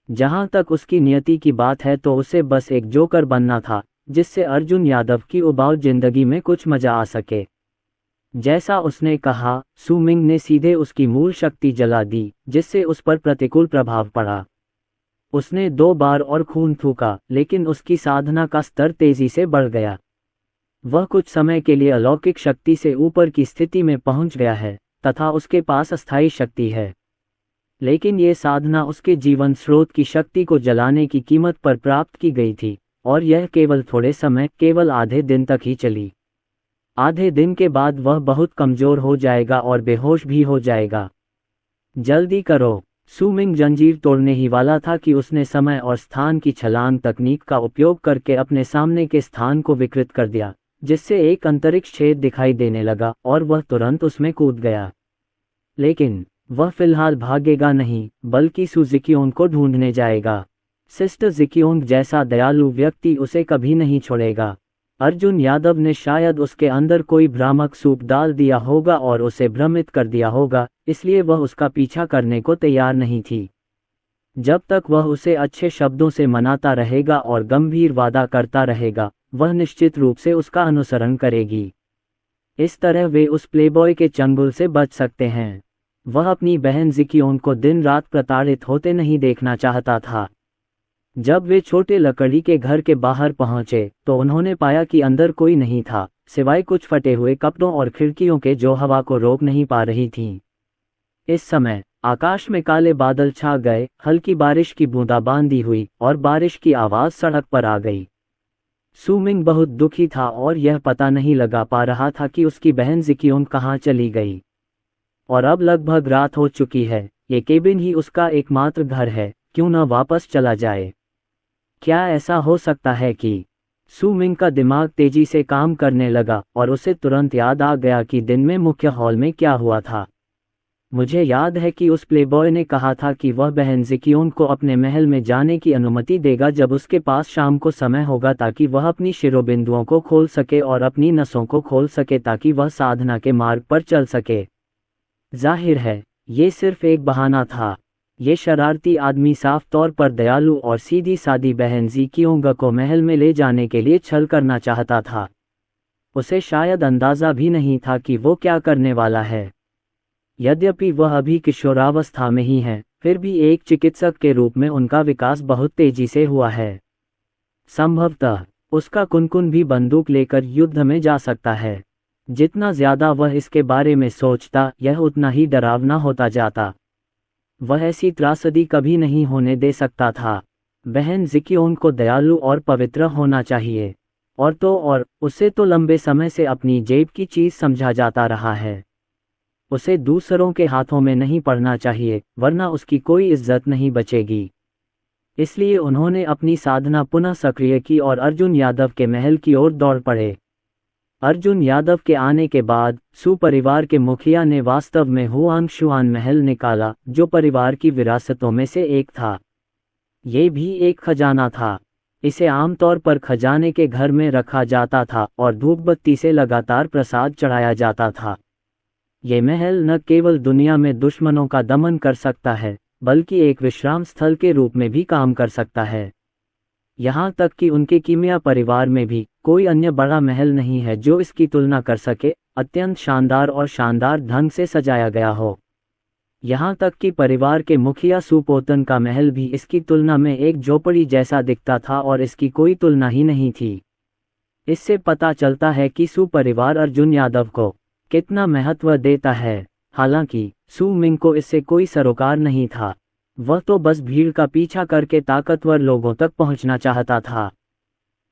[SPEAKER 2] जहां तक उसकी नियति की बात है तो उसे बस एक जोकर बनना था, जिससे अर्जुन यादव की उबाऊ जिंदगी में कुछ मजा आ सके। जैसा उसने कहा, सू मिंग ने सीधे उसकी मूल शक्ति जला दी, जिससे उस पर प्रतिकूल प्रभाव पड़ा। उसने 2 बार और खून थूका, लेकिन उसकी साधना का स्तर तेजी से बढ़ गया। वह कुछ समय के लिए अलौकिक शक्ति से ऊपर की स्थिति में पहुंच गया है, तथा उसके पास अस्थायी शक्ति है। लेकिन ये साधना उसके जीवन स्रोत की शक्ति को जलाने की कीमत पर प्राप्त की गई थी, और यह केवल थोड़े समय, केवल आधे दिन तक ही चली। आधे दिन के बाद वह बहुत कमजोर हो जाएगा और बेहोश भी हो जाएगा। जल्दी करो। सू मिंग जंजीर तोड़ने ही वाला था कि उसने समय और स्थान की छलांग तकनीक का उपयोग करके अपने सामने के स्थान को विकृत कर दिया, जिससे एक अंतरिक्ष छेद दिखाई देने लगा और वह तुरंत उसमें कूद गया। लेकिन वह फिलहाल भागेगा नहीं, बल्कि सू जिक्योंग को ढूंढने जाएगा। सिस्टर जिक्योंग जैसा दयालु व्यक्ति उसे कभी नहीं छोड़ेगा। अर्जुन यादव ने शायद उसके अंदर कोई भ्रामक सूप डाल दिया होगा और उसे भ्रमित कर दिया होगा, इसलिए वह उसका पीछा करने को तैयार नहीं थी। जब तक वह उसे अच्छे शब्दों से मनाता रहेगा और गंभीर वादा करता रहेगा, वह निश्चित रूप से उसका अनुसरण करेगी। इस तरह वे उस प्लेबॉय के चंगुल से बच सकते हैं। वह अपनी बहन जिक्योंग को दिन रात प्रताड़ित होते नहीं देखना चाहता था। जब वे छोटे लकड़ी के घर के बाहर पहुंचे तो उन्होंने पाया कि अंदर कोई नहीं था, सिवाय कुछ फटे हुए कपड़ों और खिड़कियों के जो हवा को रोक नहीं पा रही थीं। इस समय आकाश में काले बादल छा गए, हल्की बारिश की बूंदाबांदी हुई और बारिश की आवाज सड़क पर आ गई। सू मिंग बहुत दुखी था और यह पता नहीं लगा पा रहा था कि उसकी बहन जिक्योंग कहाँ चली गई। और अब लगभग रात हो चुकी है, ये केबिन ही उसका एकमात्र घर है, क्यों न वापस चला जाए। क्या ऐसा हो सकता है कि सू मिंग का दिमाग तेजी से काम करने लगा और उसे तुरंत याद आ गया कि दिन में मुख्य हॉल में क्या हुआ था। मुझे याद है कि उस प्लेबॉय ने कहा था कि वह बहन जिक्योंग को अपने महल में जाने की अनुमति देगा जब उसके पास शाम को समय होगा, ताकि वह अपनी शिरोबिंदुओं को खोल सके और अपनी नसों को खोल सके, ताकि वह साधना के मार्ग पर चल सके। जाहिर है, ये सिर्फ एक बहाना था। ये शरारती आदमी साफ तौर पर दयालु और सीधी सादी बहन जिक्योंग को महल में ले जाने के लिए छल करना चाहता था। उसे शायद अंदाजा भी नहीं था कि वो क्या करने वाला है। यद्यपि वह अभी किशोरावस्था में ही है, फिर भी एक चिकित्सक के रूप में उनका विकास बहुत तेजी से हुआ है। संभवतः उसका कुनकुन भी बंदूक लेकर युद्ध में जा सकता है। जितना ज्यादा वह इसके बारे में सोचता, यह उतना ही डरावना होता जाता। वह ऐसी त्रासदी कभी नहीं होने दे सकता था। बहन जिक्योंग को दयालु और पवित्र होना चाहिए, और उसे तो लंबे समय से अपनी जेब की चीज समझा जाता रहा है। उसे दूसरों के हाथों में नहीं पड़ना चाहिए, वरना उसकी कोई इज्जत नहीं बचेगी। इसलिए उन्होंने अपनी साधना पुनः सक्रिय की और अर्जुन यादव के महल की ओर दौड़ पड़े। अर्जुन यादव के आने के बाद सू परिवार के मुखिया ने वास्तव में हुआंग शुआन महल निकाला, जो परिवार की विरासतों में से एक था। ये भी एक खजाना था। इसे आमतौर पर खजाने के घर में रखा जाता था और धूपबत्ती से लगातार प्रसाद चढ़ाया जाता था। ये महल न केवल दुनिया में दुश्मनों का दमन कर सकता है, बल्कि एक विश्राम स्थल के रूप में भी काम कर सकता है। यहाँ तक कि उनके कीमिया परिवार में भी कोई अन्य बड़ा महल नहीं है जो इसकी तुलना कर सके, अत्यंत शानदार और शानदार ढंग से सजाया गया हो। यहाँ तक कि परिवार के मुखिया सुपोतन का महल भी इसकी तुलना में एक झोपड़ी जैसा दिखता था और इसकी कोई तुलना ही नहीं थी। इससे पता चलता है कि सू परिवार अर्जुन यादव को कितना महत्व देता है। हालांकि सू मिंग को इससे कोई सरोकार नहीं था। वह तो बस भीड़ का पीछा करके ताकतवर लोगों तक पहुंचना चाहता था।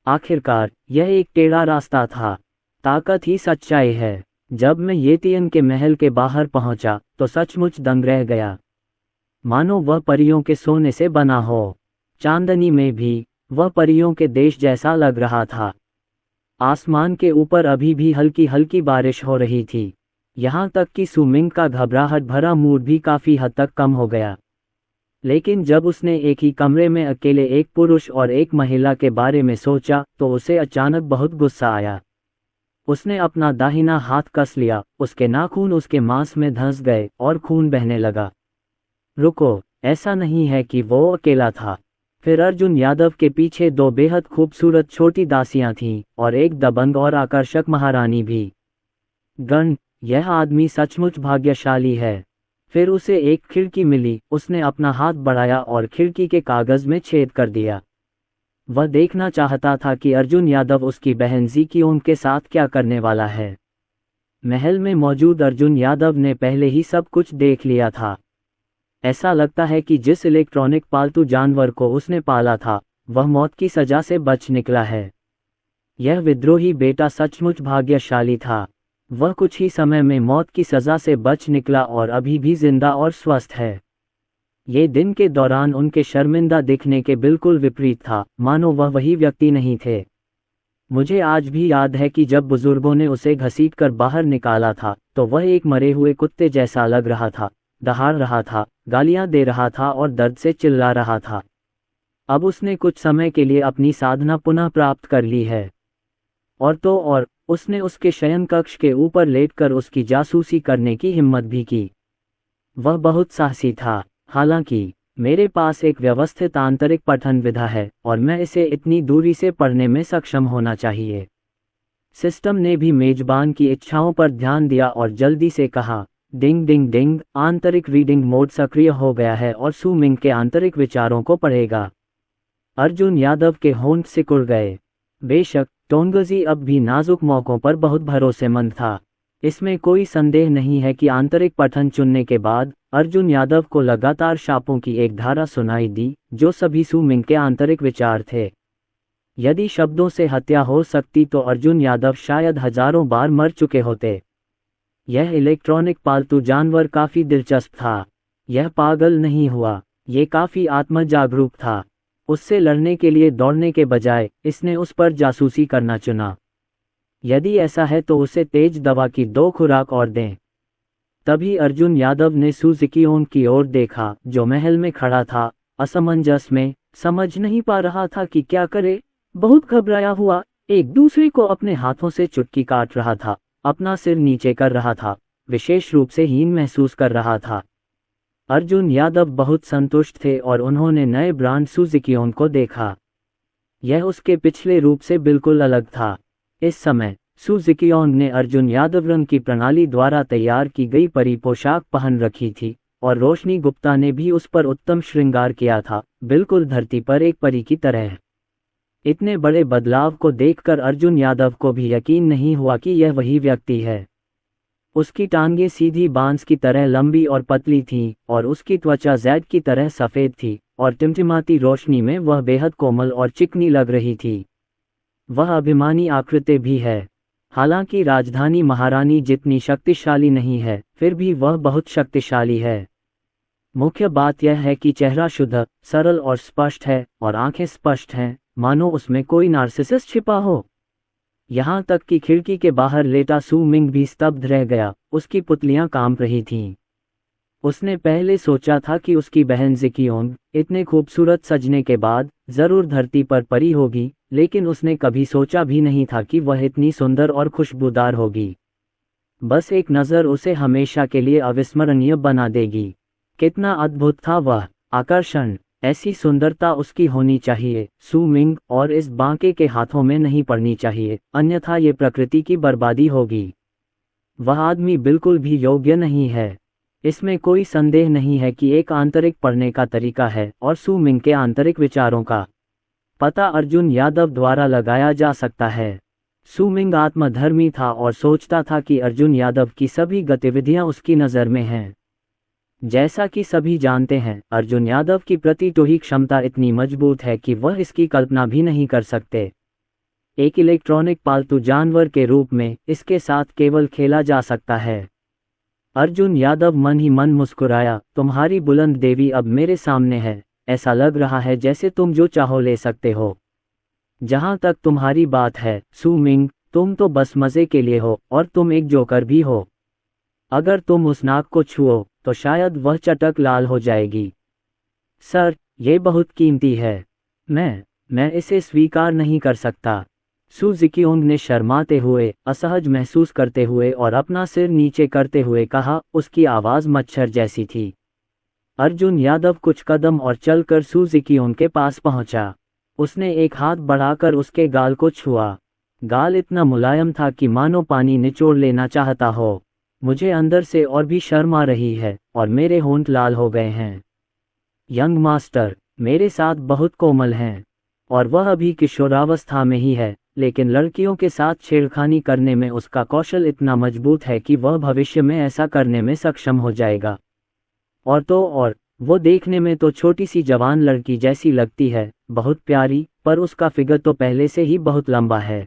[SPEAKER 2] आखिरकार यह एक टेढ़ा रास्ता था। ताकत ही सच्चाई है। जब मैं येतियन के महल के बाहर पहुंचा तो सचमुच दंग रह गया। मानो वह परियों के सोने से बना हो। चांदनी में भी वह परियों के देश जैसा लग रहा था। आसमान के ऊपर अभी भी हल्की हल्की बारिश हो रही थी। यहाँ तक कि सुमिंग का घबराहट भरा मूड भी काफी हद तक कम हो गया। लेकिन जब उसने एक ही कमरे में अकेले एक पुरुष और एक महिला के बारे में सोचा तो उसे अचानक बहुत गुस्सा आया। उसने अपना दाहिना हाथ कस लिया, उसके नाखून उसके मांस में धंस गए और खून बहने लगा। रुको, ऐसा नहीं है कि वो अकेला था। फिर अर्जुन यादव के पीछे दो बेहद खूबसूरत छोटी दासियां थीं और एक दबंग और आकर्षक महारानी भी। गण, यह आदमी सचमुच भाग्यशाली है। फिर उसे एक खिड़की मिली, उसने अपना हाथ बढ़ाया और खिड़की के कागज में छेद कर दिया। वह देखना चाहता था कि अर्जुन यादव उसकी बहन ज़िकियोन के साथ क्या करने वाला है। महल में मौजूद अर्जुन यादव ने पहले ही सब कुछ देख लिया था। ऐसा लगता है कि जिस इलेक्ट्रॉनिक पालतू जानवर को उसने पाला था वह मौत की सजा से बच निकला है। यह विद्रोही बेटा सचमुच भाग्यशाली था। वह कुछ ही समय में मौत की सजा से बच निकला और अभी भी जिंदा और स्वस्थ है। ये दिन के दौरान उनके शर्मिंदा दिखने के बिल्कुल विपरीत था, मानो वह वही व्यक्ति नहीं थे। मुझे आज भी याद है कि जब बुजुर्गों ने उसे घसीटकर बाहर निकाला था तो वह एक मरे हुए कुत्ते जैसा लग रहा था, दहाड़ रहा था, गालियां दे रहा था और दर्द से चिल्ला रहा था। अब उसने कुछ समय के लिए अपनी साधना पुनः प्राप्त कर ली है। और तो और, उसने उसके शयन कक्ष के ऊपर लेटकर उसकी जासूसी करने की हिम्मत भी की। वह बहुत साहसी था। हालांकि मेरे पास एक व्यवस्थित आंतरिक पठन विधा है और मैं इसे इतनी दूरी से पढ़ने में सक्षम होना चाहिए। सिस्टम ने भी मेजबान की इच्छाओं पर ध्यान दिया और जल्दी से कहा, डिंग डिंग डिंग, आंतरिक रीडिंग मोड सक्रिय हो गया है और सुमिंग के आंतरिक विचारों को पढ़ेगा। अर्जुन यादव के होंठ सिकुड़ गए। बेशक टोंगजी अब भी नाजुक मौकों पर बहुत भरोसेमंद था। इसमें कोई संदेह नहीं है कि आंतरिक पठन चुनने के बाद अर्जुन यादव को लगातार शापों की एक धारा सुनाई दी जो सभी सुमिंग के आंतरिक विचार थे। यदि शब्दों से हत्या हो सकती तो अर्जुन यादव शायद हजारों बार मर चुके होते। यह इलेक्ट्रॉनिक पालतू जानवर काफी दिलचस्प था। यह पागल नहीं हुआ, ये काफी आत्मजागरूक था। उससे लड़ने के लिए दौड़ने के बजाय इसने उस पर जासूसी करना चुना। यदि ऐसा है तो उसे तेज दवा की 2 खुराक और दें। तभी अर्जुन यादव ने ज़िकियोन की ओर देखा जो महल में खड़ा था, असमंजस में, समझ नहीं पा रहा था कि क्या करे। बहुत घबराया हुआ, एक दूसरे को अपने हाथों से चुटकी काट रहा था, अपना सिर नीचे कर रहा था, विशेष रूप से हीन महसूस कर रहा था। अर्जुन यादव बहुत संतुष्ट थे और उन्होंने नए ब्रांड ज़िकियोन को देखा। यह उसके पिछले रूप से बिल्कुल अलग था। इस समय ज़िकियोन ने अर्जुन यादव रंग की प्रणाली द्वारा तैयार की गई परी पोशाक पहन रखी थी और रोशनी गुप्ता ने भी उस पर उत्तम श्रृंगार किया था, बिल्कुल धरती पर एक परी की तरह। इतने बड़े बदलाव को देखकर अर्जुन यादव को भी यकीन नहीं हुआ कि यह वही व्यक्ति है। उसकी टांगें सीधी बांस की तरह लंबी और पतली थीं और उसकी त्वचा जैद की तरह सफ़ेद थी और टिमटिमाती रोशनी में वह बेहद कोमल और चिकनी लग रही थी। वह अभिमानी आकृति भी है। हालांकि राजधानी महारानी जितनी शक्तिशाली नहीं है, फिर भी वह बहुत शक्तिशाली है। मुख्य बात यह है कि चेहरा शुद्ध, सरल और स्पष्ट है और आंखें स्पष्ट हैं, मानो उसमें कोई नार्सिसस छिपा हो। यहाँ तक कि खिड़की के बाहर लेटा सुमिंग भी स्तब्ध रह गया, उसकी पुतलियां कांप रही थीं। उसने पहले सोचा था कि उसकी बहन ज़िकियोन इतने खूबसूरत सजने के बाद जरूर धरती पर परी होगी, लेकिन उसने कभी सोचा भी नहीं था कि वह इतनी सुंदर और खुशबूदार होगी। बस एक नज़र उसे हमेशा के लिए अविस्मरणीय बना देगी। कितना अद्भुत था वह आकर्षण! ऐसी सुंदरता उसकी होनी चाहिए, सुमिंग, और इस बांके के हाथों में नहीं पड़नी चाहिए, अन्यथा ये प्रकृति की बर्बादी होगी। वह आदमी बिल्कुल भी योग्य नहीं है। इसमें कोई संदेह नहीं है कि एक आंतरिक पढ़ने का तरीका है और सुमिंग के आंतरिक विचारों का पता अर्जुन यादव द्वारा लगाया जा सकता है। सुमिंग आत्मधर्मी था और सोचता था कि अर्जुन यादव की सभी गतिविधियां उसकी नज़र में हैं। जैसा कि सभी जानते हैं, अर्जुन यादव की प्रतिटोही क्षमता इतनी मजबूत है कि वह इसकी कल्पना भी नहीं कर सकते। एक इलेक्ट्रॉनिक पालतू जानवर के रूप में इसके साथ केवल खेला जा सकता है। अर्जुन यादव मन ही मन मुस्कुराया, तुम्हारी बुलंद देवी अब मेरे सामने है, ऐसा लग रहा है जैसे तुम जो चाहो ले सकते हो। जहां तक तुम्हारी बात है सुमिंग, तुम तो बस मजे के लिए हो और तुम एक जोकर भी हो। अगर तुम उस नाक को छुओ तो शायद वह चटक लाल हो जाएगी। सर, ये बहुत कीमती है। मैं इसे स्वीकार नहीं कर सकता। सू जिक्योंग ने शर्माते हुए, असहज महसूस करते हुए और अपना सिर नीचे करते हुए कहा। उसकी आवाज़ मच्छर जैसी थी। अर्जुन यादव कुछ कदम और चलकर सू जिक्योंग के पास पहुंचा। उसने एक हाथ बढ़ाकर उसके गाल को छुआ। गाल इतना मुलायम था कि मानो पानी निचोड़ लेना चाहता हो। मुझे अंदर से और भी शर्म आ रही है और मेरे होंठ लाल हो गए हैं। यंग मास्टर मेरे साथ बहुत कोमल हैं और वह अभी किशोरावस्था में ही है, लेकिन लड़कियों के साथ छेड़खानी करने में उसका कौशल इतना मजबूत है कि वह भविष्य में ऐसा करने में सक्षम हो जाएगा। और वो देखने में तो छोटी सी जवान लड़की जैसी लगती है, बहुत प्यारी, पर उसका फिगर तो पहले से ही बहुत लंबा है।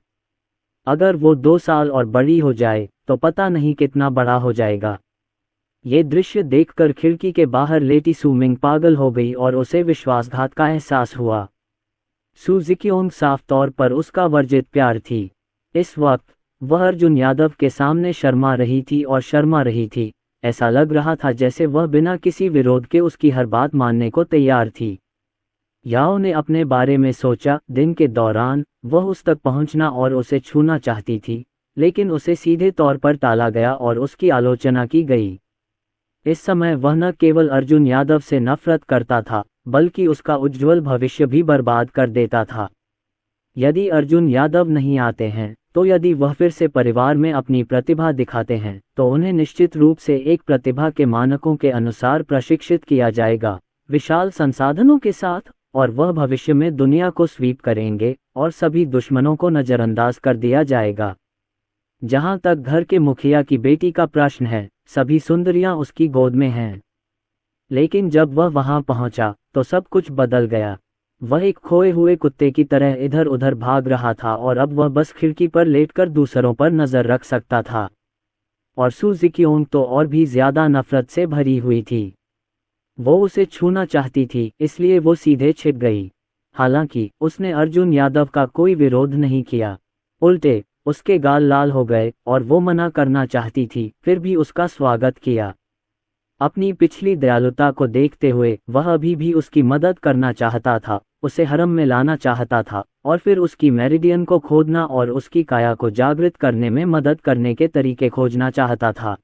[SPEAKER 2] अगर वो 2 साल और बड़ी हो जाए तो पता नहीं कितना बड़ा हो जाएगा। ये दृश्य देखकर खिड़की के बाहर लेटी सू मिंग पागल हो गई और उसे विश्वासघात का एहसास हुआ। सू जिक्योंग साफ तौर पर उसका वर्जित प्यार थी। इस वक्त वह अर्जुन यादव के सामने शर्मा रही थी। ऐसा लग रहा था जैसे वह बिना किसी विरोध के उसकी हर बात मानने को तैयार थी। याओ ने अपने बारे में सोचा। दिन के दौरान वह उस तक पहुंचना और उसे छूना चाहती थी, लेकिन उसे सीधे तौर पर टाला गया और उसकी आलोचना की गई। इस समय वह न केवल अर्जुन यादव से नफरत करता था, बल्कि उसका उज्ज्वल भविष्य भी बर्बाद कर देता था। यदि अर्जुन यादव नहीं आते हैं, तो यदि वह फिर से परिवार में अपनी प्रतिभा दिखाते हैं, तो उन्हें निश्चित रूप से एक प्रतिभा के मानकों के अनुसार प्रशिक्षित किया जाएगा, विशाल संसाधनों के साथ, और वह भविष्य में दुनिया को स्वीप करेंगे और सभी दुश्मनों को नज़रअंदाज कर दिया जाएगा। जहां तक घर के मुखिया की बेटी का प्रश्न है, सभी सुंदरियां उसकी गोद में हैं। लेकिन जब वह वहां पहुंचा तो सब कुछ बदल गया। वह एक खोए हुए कुत्ते की तरह इधर उधर भाग रहा था और अब वह बस खिड़की पर लेटकर दूसरों पर नजर रख सकता था। और सू जिक्योंग तो और भी ज्यादा नफरत से भरी हुई थी। वो उसे छूना चाहती थी, इसलिए वो सीधे छिप गई। हालांकि उसने अर्जुन यादव का कोई विरोध नहीं किया। उल्टे उसके गाल लाल हो गए और वो मना करना चाहती थी, फिर भी उसका स्वागत किया। अपनी पिछली दयालुता को देखते हुए वह अभी भी उसकी मदद करना चाहता था, उसे हरम में लाना चाहता था और फिर उसकी मेरिडियन को खोदना और उसकी काया को जागृत करने में मदद करने के तरीके खोजना चाहता था।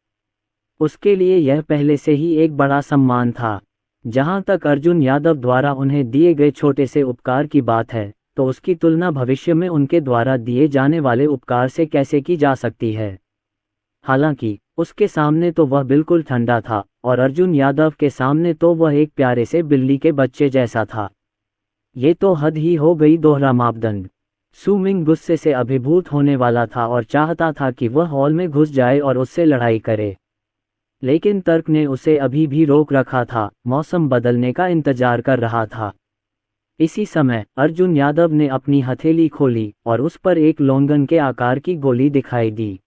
[SPEAKER 2] उसके लिए यह पहले से ही एक बड़ा सम्मान था। जहां तक अर्जुन यादव द्वारा उन्हें दिए गए छोटे से उपकार की बात है, तो उसकी तुलना भविष्य में उनके द्वारा दिए जाने वाले उपकार से कैसे की जा सकती है। हालांकि उसके सामने तो वह बिल्कुल ठंडा था और अर्जुन यादव के सामने तो वह एक प्यारे से बिल्ली के बच्चे जैसा था। ये तो हद ही हो गई। दोहरा मापदंड। सू मिंग गुस्से से अभिभूत होने वाला था और चाहता था कि वह हॉल में घुस जाए और उससे लड़ाई करे, लेकिन तर्क ने उसे अभी भी रोक रखा था। मौसम बदलने का इंतजार कर रहा था। इसी समय अर्जुन यादव ने अपनी हथेली खोली और उस पर एक लोंगन के आकार की गोली दिखाई दी।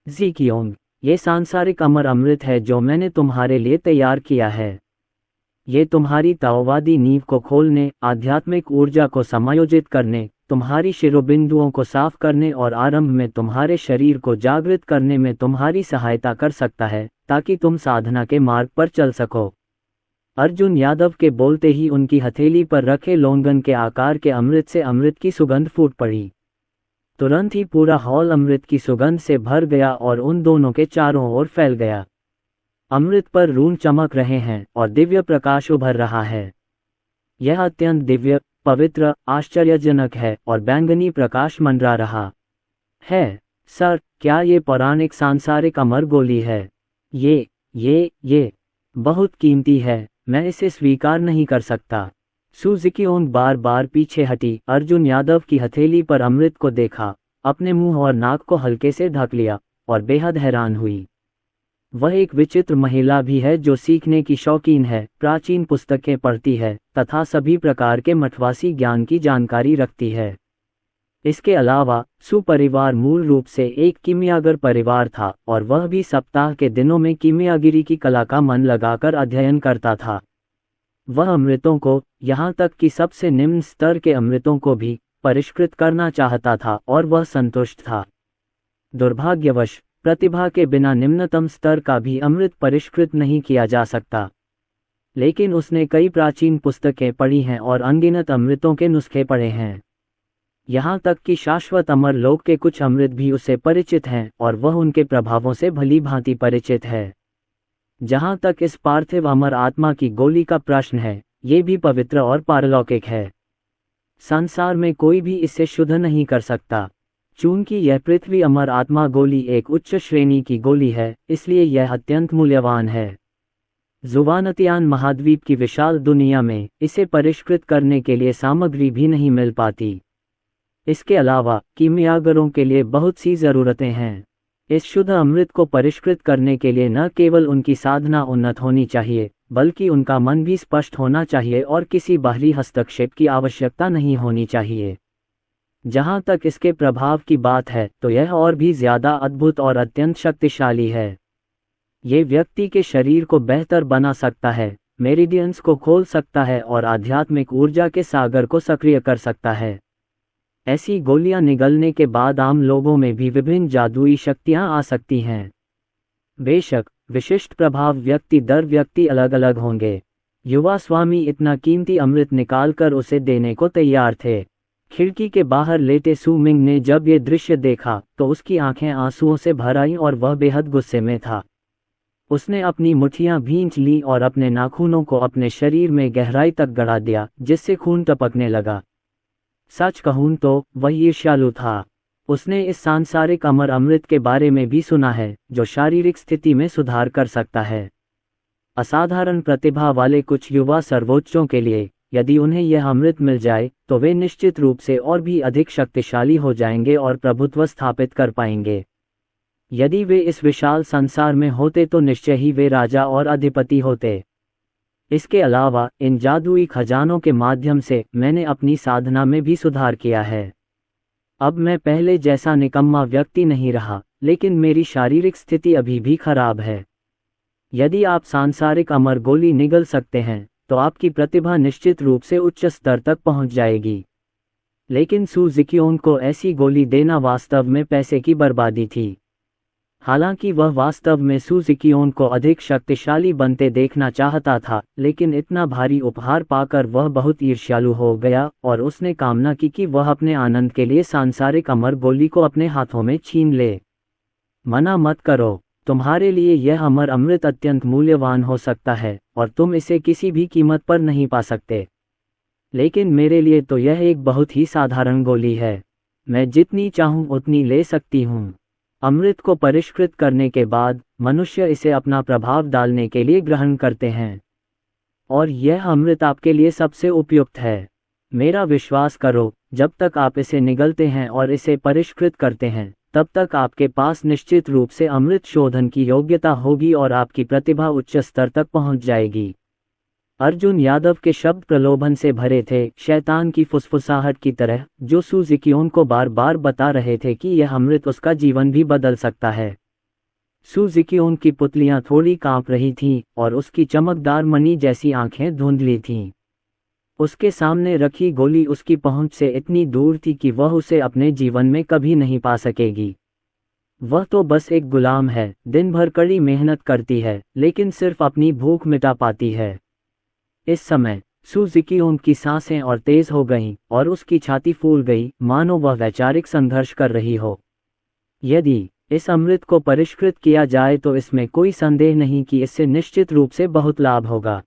[SPEAKER 2] जिक्योंग, ये सांसारिक अमर अमृत है जो मैंने तुम्हारे लिए तैयार किया है। ये तुम्हारी ताओवादी नींव को खोलने, आध्यात्मिक ऊर्जा को समायोजित करने, तुम्हारी शिरोबिंदुओं को साफ करने और आरंभ में तुम्हारे शरीर को जागृत करने में तुम्हारी सहायता कर सकता है, ताकि तुम साधना के मार्ग पर चल सको। अर्जुन यादव के बोलते ही उनकी हथेली पर रखे लोंगन के आकार के अमृत से अमृत की सुगंध फूट पड़ी। तुरंत ही पूरा हॉल अमृत की सुगंध से भर गया और उन दोनों के चारों ओर फैल गया। अमृत पर रून चमक रहे हैं और दिव्य प्रकाश उभर रहा है। यह अत्यंत दिव्य, पवित्र, आश्चर्यजनक है और बैंगनी प्रकाश मंडरा रहा है। सर, क्या ये पौराणिक सांसारिक अमर गोली है? ये बहुत कीमती है। मैं इसे स्वीकार नहीं कर सकता। सू जिक्योंग बार बार पीछे हटी, अर्जुन यादव की हथेली पर अमृत को देखा, अपने मुंह और नाक को हल्के से ढक लिया और बेहद हैरान हुई। वह एक विचित्र महिला भी है जो सीखने की शौकीन है, प्राचीन पुस्तकें पढ़ती है तथा सभी प्रकार के मठवासी ज्ञान की जानकारी रखती है। इसके अलावा सू परिवार मूल रूप से एक कीमियागर परिवार था और वह भी सप्ताह के दिनों में कीमियागिरी की कला का मन लगाकर अध्ययन करता था। वह अमृतों को, यहाँ तक कि सबसे निम्न स्तर के अमृतों को भी परिष्कृत करना चाहता था और वह संतुष्ट था। दुर्भाग्यवश प्रतिभा के बिना निम्नतम स्तर का भी अमृत परिष्कृत नहीं किया जा सकता। लेकिन उसने कई प्राचीन पुस्तकें पढ़ी हैं और अनगिनत अमृतों के नुस्खे पढ़े हैं। यहाँ तक कि शाश्वत अमर लोक के कुछ अमृत भी उससे परिचित हैं और वह उनके प्रभावों से भली भांति परिचित है। जहाँ तक इस पार्थिव अमर आत्मा की गोली का प्रश्न है, ये भी पवित्र और पारलौकिक है। संसार में कोई भी इसे शुद्ध नहीं कर सकता। चूंकि यह पृथ्वी अमर आत्मा गोली एक उच्च श्रेणी की गोली है, इसलिए यह अत्यंत मूल्यवान है। जुवानतियान महाद्वीप की विशाल दुनिया में इसे परिष्कृत करने के लिए सामग्री भी नहीं मिल पाती। इसके अलावा कीमियागरों के लिए बहुत सी ज़रूरतें हैं। इस शुद्ध अमृत को परिष्कृत करने के लिए न केवल उनकी साधना उन्नत होनी चाहिए, बल्कि उनका मन भी स्पष्ट होना चाहिए और किसी बाहरी हस्तक्षेप की आवश्यकता नहीं होनी चाहिए। जहाँ तक इसके प्रभाव की बात है, तो यह और भी ज़्यादा अद्भुत और अत्यंत शक्तिशाली है। ये व्यक्ति के शरीर को बेहतर बना सकता है, मेरिडियंस को खोल सकता है और आध्यात्मिक ऊर्जा के सागर को सक्रिय कर सकता है। ऐसी गोलियां निगलने के बाद आम लोगों में भी विभिन्न जादुई शक्तियां आ सकती हैं। बेशक विशिष्ट प्रभाव व्यक्ति दर व्यक्ति अलग अलग होंगे। युवा स्वामी इतना कीमती अमृत निकालकर उसे देने को तैयार थे। खिड़की के बाहर लेटे सू मिंग ने जब ये दृश्य देखा तो उसकी आंखें आंसुओं से भर आईं और वह बेहद गुस्से में था। उसने अपनी मुट्ठियां भींच लीं और अपने नाखूनों को अपने शरीर में गहराई तक गड़ा दिया, जिससे खून टपकने लगा। सच कहूं तो वह ईर्ष्यालु था। उसने इस सांसारिक अमर अमृत के बारे में भी सुना है, जो शारीरिक स्थिति में सुधार कर सकता है। असाधारण प्रतिभा वाले कुछ युवा सर्वोच्चों के लिए यदि उन्हें यह अमृत मिल जाए तो वे निश्चित रूप से और भी अधिक शक्तिशाली हो जाएंगे और प्रभुत्व स्थापित कर पाएंगे। यदि वे इस विशाल संसार में होते तो निश्चय ही वे राजा और अधिपति होते। इसके अलावा इन जादुई खजानों के माध्यम से मैंने अपनी साधना में भी सुधार किया है। अब मैं पहले जैसा निकम्मा व्यक्ति नहीं रहा, लेकिन मेरी शारीरिक स्थिति अभी भी खराब है। यदि आप सांसारिक अमर गोली निगल सकते हैं तो आपकी प्रतिभा निश्चित रूप से उच्च स्तर तक पहुंच जाएगी। लेकिन सू जिक्योन को ऐसी गोली देना वास्तव में पैसे की बर्बादी थी। हालांकि वह वास्तव में सू जिक्योन को अधिक शक्तिशाली बनते देखना चाहता था, लेकिन इतना भारी उपहार पाकर वह बहुत ईर्ष्यालु हो गया और उसने कामना की कि वह अपने आनंद के लिए सांसारिक अमर गोली को अपने हाथों में छीन ले। मना मत करो, तुम्हारे लिए यह अमर अमृत अत्यंत मूल्यवान हो सकता है और तुम इसे किसी भी कीमत पर नहीं पा सकते। लेकिन मेरे लिए तो यह एक बहुत ही साधारण गोली है। मैं जितनी चाहूं उतनी ले सकती हूं। अमृत को परिष्कृत करने के बाद मनुष्य इसे अपना प्रभाव डालने के लिए ग्रहण करते हैं, और यह अमृत आपके लिए सबसे उपयुक्त है। मेरा विश्वास करो, जब तक आप इसे निगलते हैं और इसे परिष्कृत करते हैं, तब तक आपके पास निश्चित रूप से अमृत शोधन की योग्यता होगी और आपकी प्रतिभा उच्च स्तर तक पहुंच जाएगी। अर्जुन यादव के शब्द प्रलोभन से भरे थे, शैतान की फुसफुसाहट की तरह, जो सू जिक्योन को बार बार बता रहे थे कि यह अमृत उसका जीवन भी बदल सकता है। सू जिक्योन की पुतलियां थोड़ी कांप रही थीं और उसकी चमकदार मणि जैसी आंखें धुंधली थीं। उसके सामने रखी गोली उसकी पहुंच से इतनी दूर थी कि वह उसे अपने जीवन में कभी नहीं पा सकेगी। वह तो बस एक गुलाम है, दिन भर कड़ी मेहनत करती है, लेकिन सिर्फ अपनी भूख मिटा पाती है। इस समय सू जिक्योन की सांसें और तेज हो गईं और उसकी छाती फूल गई, मानो वह वैचारिक संघर्ष कर रही हो। यदि इस अमृत को परिष्कृत किया जाए तो इसमें कोई संदेह नहीं कि इससे निश्चित रूप से बहुत लाभ होगा।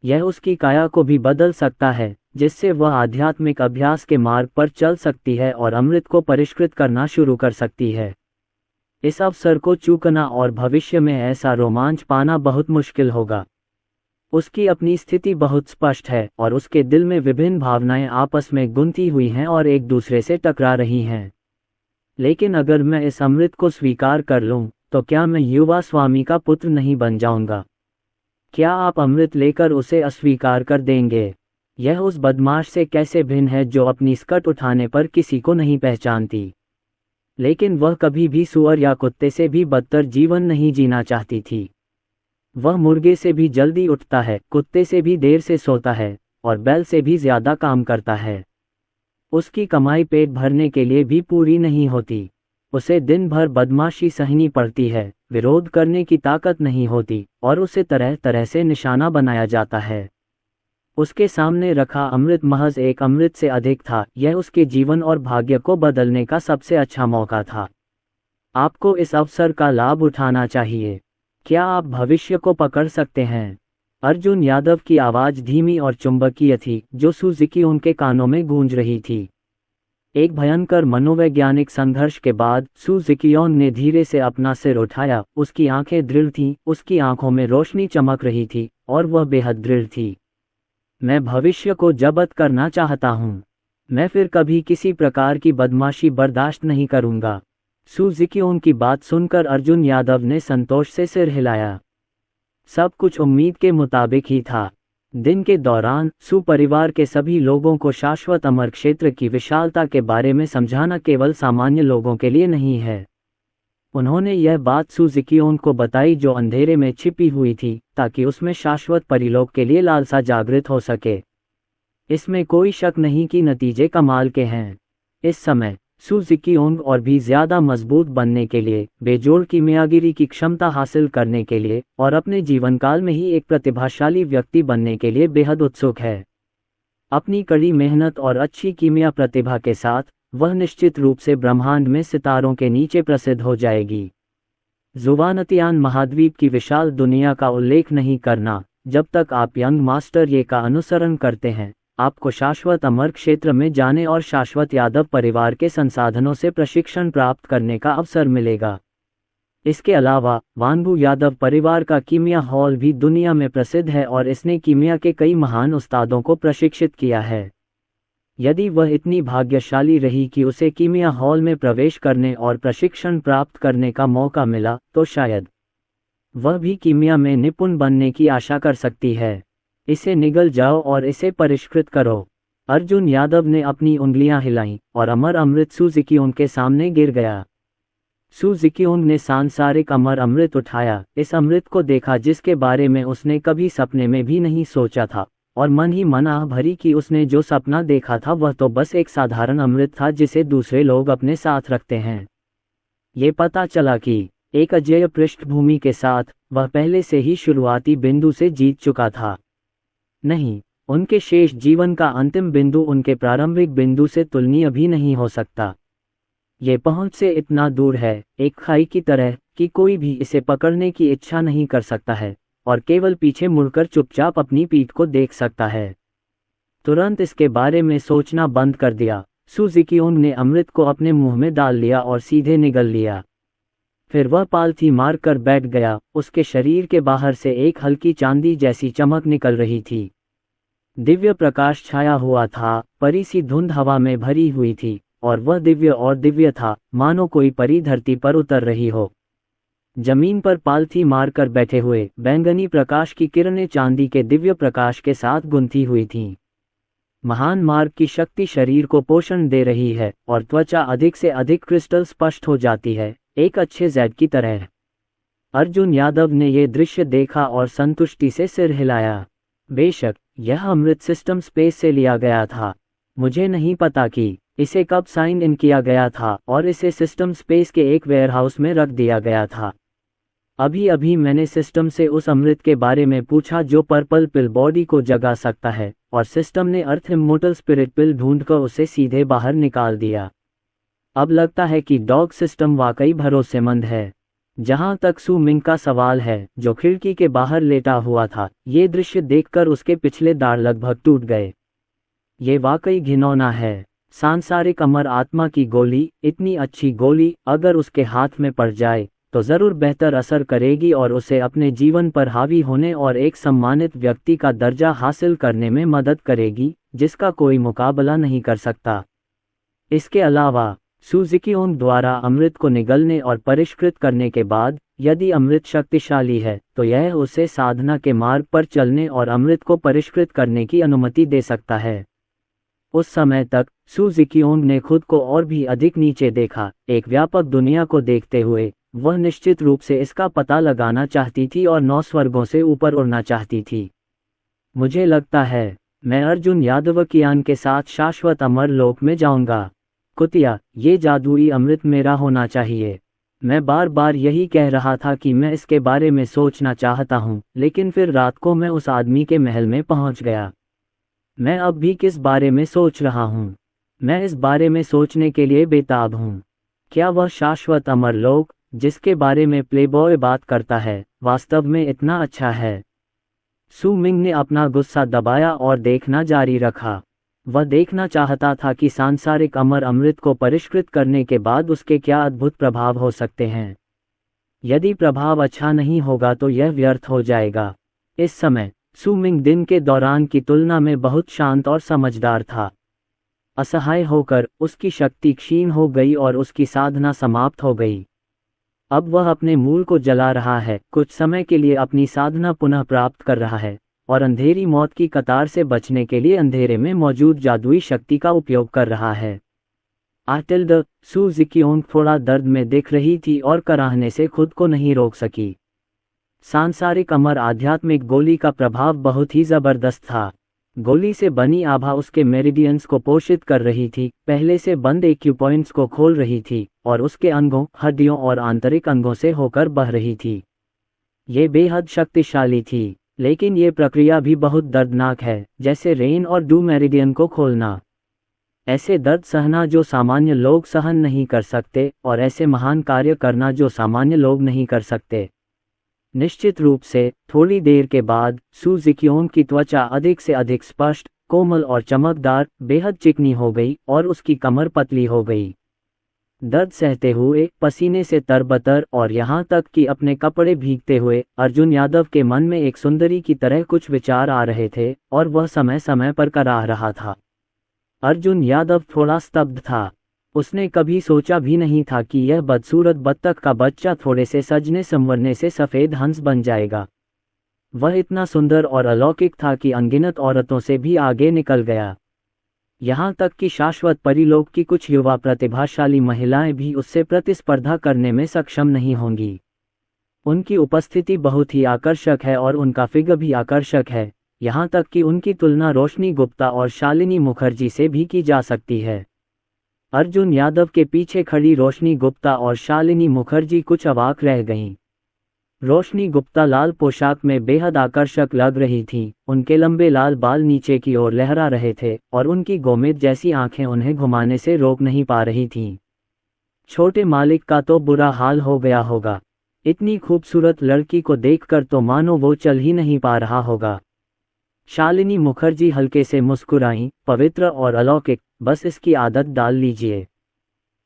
[SPEAKER 2] यह उसकी काया को भी बदल सकता है, जिससे वह आध्यात्मिक अभ्यास के मार्ग पर चल सकती है और अमृत को परिष्कृत करना शुरू कर सकती है। इस अवसर को चूकना और भविष्य में ऐसा रोमांच पाना बहुत मुश्किल होगा। उसकी अपनी स्थिति बहुत स्पष्ट है और उसके दिल में विभिन्न भावनाएं आपस में गुंथी हुई हैं और एक दूसरे से टकरा रही हैं। लेकिन अगर मैं इस अमृत को स्वीकार कर लूं, तो क्या मैं युवा स्वामी का पुत्र नहीं बन जाऊंगा? क्या आप अमृत लेकर उसे अस्वीकार कर देंगे? यह उस बदमाश से कैसे भिन्न है जो अपनी स्कर्ट उठाने पर किसी को नहीं पहचानती। लेकिन वह कभी भी सुअर या कुत्ते से भी बदतर जीवन नहीं जीना चाहती थी। वह मुर्गे से भी जल्दी उठता है, कुत्ते से भी देर से सोता है और बैल से भी ज्यादा काम करता है। उसकी कमाई पेट भरने के लिए भी पूरी नहीं होती। उसे दिन भर बदमाशी सहनी पड़ती है, विरोध करने की ताकत नहीं होती और उसे तरह तरह से निशाना बनाया जाता है। उसके सामने रखा अमृत महज एक अमृत से अधिक था। यह उसके जीवन और भाग्य को बदलने का सबसे अच्छा मौका था। आपको इस अवसर का लाभ उठाना चाहिए। क्या आप भविष्य को पकड़ सकते हैं? अर्जुन यादव की आवाज़ धीमी और चुंबकीय थी, जो सुजुकी उनके कानों में गूंज रही थी। एक भयंकर मनोवैज्ञानिक संघर्ष के बाद सुजुकियोन ने धीरे से अपना सिर उठाया। उसकी आंखें दृढ़ थीं, उसकी आंखों में रोशनी चमक रही थी और वह बेहद दृढ़ थी। मैं भविष्य को जब्त करना चाहता हूँ। मैं फिर कभी किसी प्रकार की बदमाशी बर्दाश्त नहीं करूँगा। सुजुकियोन की बात सुनकर अर्जुन यादव ने संतोष से सिर हिलाया। सब कुछ उम्मीद के मुताबिक ही था। दिन के दौरान सुपरिवार के सभी लोगों को शाश्वत अमर क्षेत्र की विशालता के बारे में समझाना केवल सामान्य लोगों के लिए नहीं है। उन्होंने यह बात सुजुकियोन को बताई जो अंधेरे में छिपी हुई थी, ताकि उसमें शाश्वत परिलोक के लिए लालसा जागृत हो सके। इसमें कोई शक नहीं कि नतीजे कमाल के हैं। इस समय सुजुकियोन और भी ज्यादा मजबूत बनने के लिए, बेजोड़ कीमियागिरी की क्षमता हासिल करने के लिए और अपने जीवनकाल में ही एक प्रतिभाशाली व्यक्ति बनने के लिए बेहद उत्सुक है। अपनी कड़ी मेहनत और अच्छी कीमिया प्रतिभा के साथ वह निश्चित रूप से ब्रह्मांड में सितारों के नीचे प्रसिद्ध हो जाएगी। जुवानतियान महाद्वीप की विशाल दुनिया का उल्लेख नहीं करना। जब तक आप यंग मास्टर ये का अनुसरण करते हैं, आपको शाश्वत अमर क्षेत्र में जाने और शाश्वत यादव परिवार के संसाधनों से प्रशिक्षण प्राप्त करने का अवसर मिलेगा। इसके अलावा वानबू यादव परिवार का कीमिया हॉल भी दुनिया में प्रसिद्ध है और इसने कीमिया के कई महान उस्तादों को प्रशिक्षित किया है। यदि वह इतनी भाग्यशाली रही कि उसे कीमिया हॉल में प्रवेश करने और प्रशिक्षण प्राप्त करने का मौका मिला, तो शायद वह भी कीमिया में निपुण बनने की आशा कर सकती है। इसे निगल जाओ और इसे परिष्कृत करो। अर्जुन यादव ने अपनी उंगलियां हिलाईं और अमर अमृत सुजुकियोन के सामने गिर गया। सुजुकियोन ने सांसारिक अमर अमृत उठाया, इस अमृत को देखा जिसके बारे में उसने कभी सपने में भी नहीं सोचा था, और मन ही मन आह भरी कि उसने जो सपना देखा था वह तो बस एक साधारण अमृत था जिसे दूसरे लोग अपने साथ रखते हैं। ये पता चला कि एक अजेय पृष्ठभूमि के साथ वह पहले से ही शुरुआती बिंदु से जीत चुका था। नहीं, उनके शेष जीवन का अंतिम बिंदु उनके प्रारंभिक बिंदु से तुलनीय भी नहीं हो सकता। ये पहुंच से इतना दूर है, एक खाई की तरह, कि कोई भी इसे पकड़ने की इच्छा नहीं कर सकता है और केवल पीछे मुड़कर चुपचाप अपनी पीठ को देख सकता है। तुरंत इसके बारे में सोचना बंद कर दिया। सुजुकियोन ने अमृत को अपने मुंह में डाल लिया और सीधे निगल लिया। फिर वह पालथी मारकर बैठ गया। उसके शरीर के बाहर से एक हल्की चांदी जैसी चमक निकल रही थी। दिव्य प्रकाश छाया हुआ था, परी सी धुंध हवा में भरी हुई थी और वह दिव्य और दिव्य था, मानो कोई परी धरती पर उतर रही हो। जमीन पर पालथी मारकर बैठे हुए बैंगनी प्रकाश की किरणें चांदी के दिव्य प्रकाश के साथ गुंथी हुई थीं। महान मार्ग की शक्ति शरीर को पोषण दे रही है और त्वचा अधिक से अधिक क्रिस्टल स्पष्ट हो जाती है, एक अच्छे जेड की तरह। अर्जुन यादव ने यह दृश्य देखा और संतुष्टि से सिर हिलाया। बेशक यह अमृत सिस्टम स्पेस से लिया गया था। मुझे नहीं पता कि इसे कब साइन इन किया गया था और इसे सिस्टम स्पेस के एक वेयरहाउस में रख दिया गया था। अभी अभी मैंने सिस्टम से उस अमृत के बारे में पूछा जो पर्पल पिल बॉडी को जगा सकता है, और सिस्टम ने अर्थ इमोर्टल स्पिरिट पिल ढूंढकर उसे सीधे बाहर निकाल दिया। अब लगता है कि डॉग सिस्टम वाकई भरोसेमंद है। जहां तक सू मिंग का सवाल है, जो खिड़की के बाहर लेटा हुआ था, ये दृश्य देखकर उसके पिछले दाढ़ लगभग टूट गए। ये वाकई घिनौना है। सांसारिक अमर आत्मा की गोली, इतनी अच्छी गोली, अगर उसके हाथ में पड़ जाए तो जरूर बेहतर असर करेगी और उसे अपने जीवन पर हावी होने और एक सम्मानित व्यक्ति का दर्जा हासिल करने में मदद करेगी, जिसका कोई मुकाबला नहीं कर सकता। इसके अलावा सुजुकियोन द्वारा अमृत को निगलने और परिष्कृत करने के बाद, यदि अमृत शक्तिशाली है तो यह उसे साधना के मार्ग पर चलने और अमृत को परिष्कृत करने की अनुमति दे सकता है। उस समय तक सुजुकियोन ने खुद को और भी अधिक नीचे देखा। एक व्यापक दुनिया को देखते हुए वह निश्चित रूप से इसका पता लगाना चाहती थी और 9 स्वर्गों से ऊपर उड़ना चाहती थी। मुझे लगता है मैं अर्जुन यादवकियान के साथ शाश्वत अमर लोक में जाऊंगा। कुतिया, ये जादुई अमृत मेरा होना चाहिए। मैं बार बार यही कह रहा था कि मैं इसके बारे में सोचना चाहता हूँ, लेकिन फिर रात को मैं उस आदमी के महल में पहुँच गया। मैं अब भी किस बारे में सोच रहा हूँ? मैं इस बारे में सोचने के लिए बेताब हूँ। क्या वह शाश्वत अमर लोक, जिसके बारे में प्लेबॉय बात करता है, वास्तव में इतना अच्छा है? सू मिंग ने अपना गुस्सा दबाया और देखना जारी रखा। वह देखना चाहता था कि सांसारिक अमर अमृत को परिष्कृत करने के बाद उसके क्या अद्भुत प्रभाव हो सकते हैं। यदि प्रभाव अच्छा नहीं होगा तो यह व्यर्थ हो जाएगा। इस समय सू मिंग दिन के दौरान की तुलना में बहुत शांत और समझदार था। असहाय होकर उसकी शक्ति क्षीण हो गई और उसकी साधना समाप्त हो गई। अब वह अपने मूल को जला रहा है, कुछ समय के लिए अपनी साधना पुनः प्राप्त कर रहा है और अंधेरी मौत की कतार से बचने के लिए अंधेरे में मौजूद जादुई शक्ति का उपयोग कर रहा है। आटिल्ड, सू जिक्योंग थोड़ा दर्द में दिख रही थी और कराहने से खुद को नहीं रोक सकी। सांसारिक अमर आध्यात्मिक गोली का प्रभाव बहुत ही जबरदस्त था। गोली से बनी आभा उसके मेरिडियंस को पोषित कर रही थी, पहले से बंद एक्यूपॉइंट्स को खोल रही थी और उसके अंगों, हड्डियों और आंतरिक अंगों से होकर बह रही थी। ये बेहद शक्तिशाली थी, लेकिन ये प्रक्रिया भी बहुत दर्दनाक है, जैसे रेन और डू मेरिडियन को खोलना। ऐसे दर्द सहना जो सामान्य लोग सहन नहीं कर सकते, और ऐसे महान कार्य करना जो सामान्य लोग नहीं कर सकते। निश्चित रूप से थोड़ी देर के बाद सू जिक्योंग की त्वचा अधिक से अधिक स्पष्ट, कोमल और चमकदार, बेहद चिकनी हो गई और उसकी कमर पतली हो गई। दर्द सहते हुए, पसीने से तरबतर और यहाँ तक कि अपने कपड़े भीगते हुए, अर्जुन यादव के मन में एक सुंदरी की तरह कुछ विचार आ रहे थे और वह समय समय पर कराह रहा था। अर्जुन यादव थोड़ा स्तब्ध था। उसने कभी सोचा भी नहीं था कि यह बदसूरत बत्तख का बच्चा थोड़े से सजने संवरने से सफ़ेद हंस बन जाएगा। वह इतना सुंदर और अलौकिक था कि अनगिनत औरतों से भी आगे निकल गया। यहाँ तक कि शाश्वत परिलोक की कुछ युवा प्रतिभाशाली महिलाएं भी उससे प्रतिस्पर्धा करने में सक्षम नहीं होंगी। उनकी उपस्थिति बहुत ही आकर्षक है और उनका फिगर भी आकर्षक है, यहाँ तक कि उनकी तुलना रोशनी गुप्ता और शालिनी मुखर्जी से भी की जा सकती है। अर्जुन यादव के पीछे खड़ी रोशनी गुप्ता और शालिनी मुखर्जी कुछ अवाक रह गईं। रोशनी गुप्ता लाल पोशाक में बेहद आकर्षक लग रही थीं, उनके लंबे लाल बाल नीचे की ओर लहरा रहे थे और उनकी गोमेद जैसी आंखें उन्हें घुमाने से रोक नहीं पा रही थीं। छोटे मालिक का तो बुरा हाल हो गया होगा। इतनी खूबसूरत लड़की को देखकर तो मानो वो चल ही नहीं पा रहा होगा। शालिनी मुखर्जी हल्के से मुस्कुराईं, पवित्र और अलौकिक, बस इसकी आदत डाल लीजिए।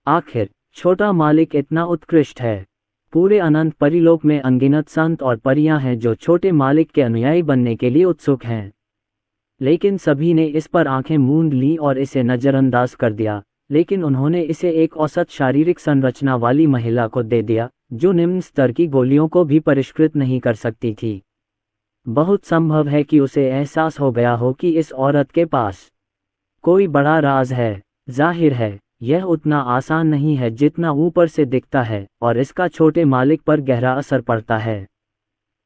[SPEAKER 2] आखिर छोटा मालिक इतना उत्कृष्ट है। पूरे अनंत परिलोक में अनगिनत संत और परियां हैं जो छोटे मालिक के अनुयायी बनने के लिए उत्सुक हैं, लेकिन सभी ने इस पर आंखें मूंद ली और इसे नज़रअंदाज कर दिया। लेकिन उन्होंने इसे एक औसत शारीरिक संरचना वाली महिला को दे दिया जो निम्न स्तर की गोलियों को भी परिष्कृत नहीं कर सकती थी। बहुत संभव है कि उसे एहसास हो गया हो कि इस औरत के पास कोई बड़ा राज है। जाहिर है यह उतना आसान नहीं है जितना ऊपर से दिखता है और इसका छोटे मालिक पर गहरा असर पड़ता है।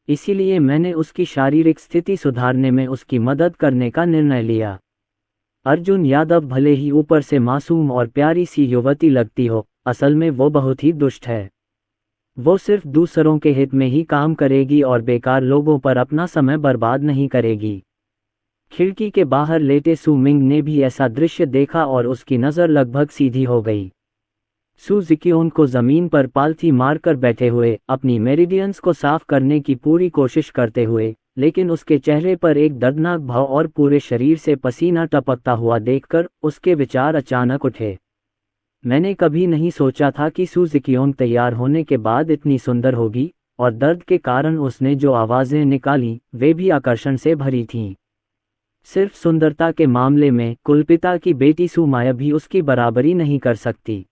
[SPEAKER 2] इसीलिए मैंने उसकी शारीरिक स्थिति सुधारने में उसकी मदद करने का निर्णय लिया। अर्जुन यादव भले ही ऊपर से मासूम और प्यारी सी युवती लगती हो, असल में वो बहुत ही दुष्ट है। वो सिर्फ दूसरों के हित में ही काम करेगी और बेकार लोगों पर अपना समय बर्बाद नहीं करेगी। खिड़की के बाहर लेटे सू मिंग ने भी ऐसा दृश्य देखा और उसकी नज़र लगभग सीधी हो गई। सू जिक्योंग को ज़मीन पर पालथी मारकर बैठे हुए, अपनी मेरिडियंस को साफ करने की पूरी कोशिश करते हुए, लेकिन उसके चेहरे पर एक दर्दनाक भाव और पूरे शरीर से पसीना टपकता हुआ देखकर उसके विचार अचानक उठे। मैंने कभी नहीं सोचा था कि सू जिक्योंग तैयार होने के बाद इतनी सुंदर होगी, और दर्द के कारण उसने जो आवाज़ें निकाली वे भी आकर्षण से भरी थीं। सिर्फ सुंदरता के मामले में कुलपिता की बेटी सू माया भी उसकी बराबरी नहीं कर सकती।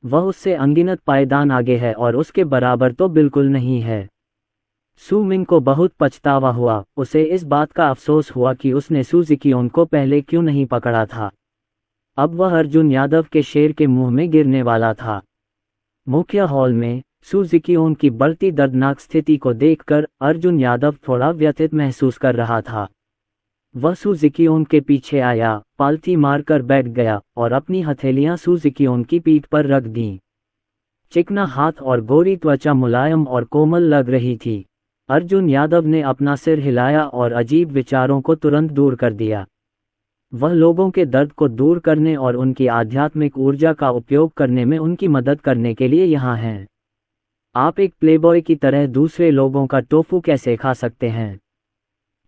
[SPEAKER 2] वह उससे अनगिनत पायदान आगे है और उसके बराबर तो बिल्कुल नहीं है। सू मिंग को बहुत पछतावा हुआ। उसे इस बात का अफसोस हुआ कि उसने सू जिक्योंग को पहले क्यों नहीं पकड़ा था। अब वह अर्जुन यादव के शेर के मुंह में गिरने वाला था। मुख्य हॉल में सू जिक्योंग की बढ़ती दर्दनाक स्थिति को देखकर अर्जुन यादव थोड़ा व्यथित महसूस कर रहा था। वह सू जिकियोन के पीछे आया, पालथी मारकर बैठ गया और अपनी हथेलियां सू जिकियोन की पीठ पर रख दीं। चिकना हाथ और गोरी त्वचा मुलायम और कोमल लग रही थी। अर्जुन यादव ने अपना सिर हिलाया और अजीब विचारों को तुरंत दूर कर दिया। वह लोगों के दर्द को दूर करने और उनकी आध्यात्मिक ऊर्जा का उपयोग करने में उनकी मदद करने के लिए यहाँ हैं। आप एक प्लेबॉय की तरह दूसरे लोगों का टोफू कैसे खा सकते हैं?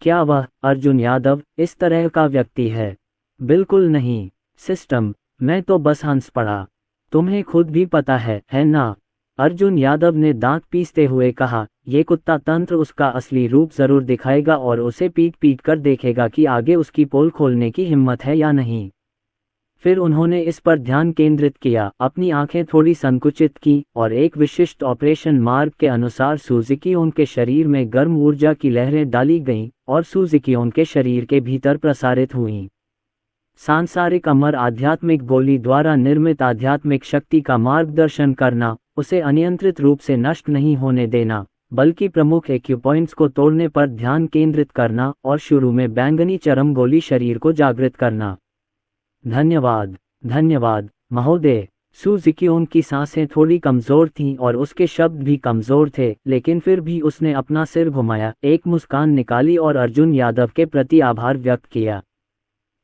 [SPEAKER 2] क्या वह, अर्जुन यादव, इस तरह का व्यक्ति है? बिल्कुल नहीं, सिस्टम, मैं तो बस हंस पड़ा। तुम्हें खुद भी पता है ना? अर्जुन यादव ने दांत पीसते हुए कहा, ये कुत्ता तंत्र उसका असली रूप जरूर दिखाएगा और उसे पीट पीट कर देखेगा कि आगे उसकी पोल खोलने की हिम्मत है या नहीं। फिर उन्होंने इस पर ध्यान केंद्रित किया, अपनी आंखें थोड़ी संकुचित की और एक विशिष्ट ऑपरेशन मार्ग के अनुसार सू जिकियोन के शरीर में गर्म ऊर्जा की लहरें डाली गईं और सू जिकियोन के शरीर के भीतर प्रसारित हुईं। सांसारिक अमर आध्यात्मिक गोली द्वारा निर्मित आध्यात्मिक शक्ति का मार्गदर्शन करना, उसे अनियंत्रित रूप से नष्ट नहीं होने देना, बल्कि प्रमुख एक्यूपॉइंट्स को तोड़ने पर ध्यान केंद्रित करना और शुरू में बैंगनी चरम गोली शरीर को जागृत करना। धन्यवाद, धन्यवाद, महोदय। सू जिकियोन की सांसें थोड़ी कमज़ोर थीं और उसके शब्द भी कमज़ोर थे, लेकिन फिर भी उसने अपना सिर घुमाया, एक मुस्कान निकाली और अर्जुन यादव के प्रति आभार व्यक्त किया।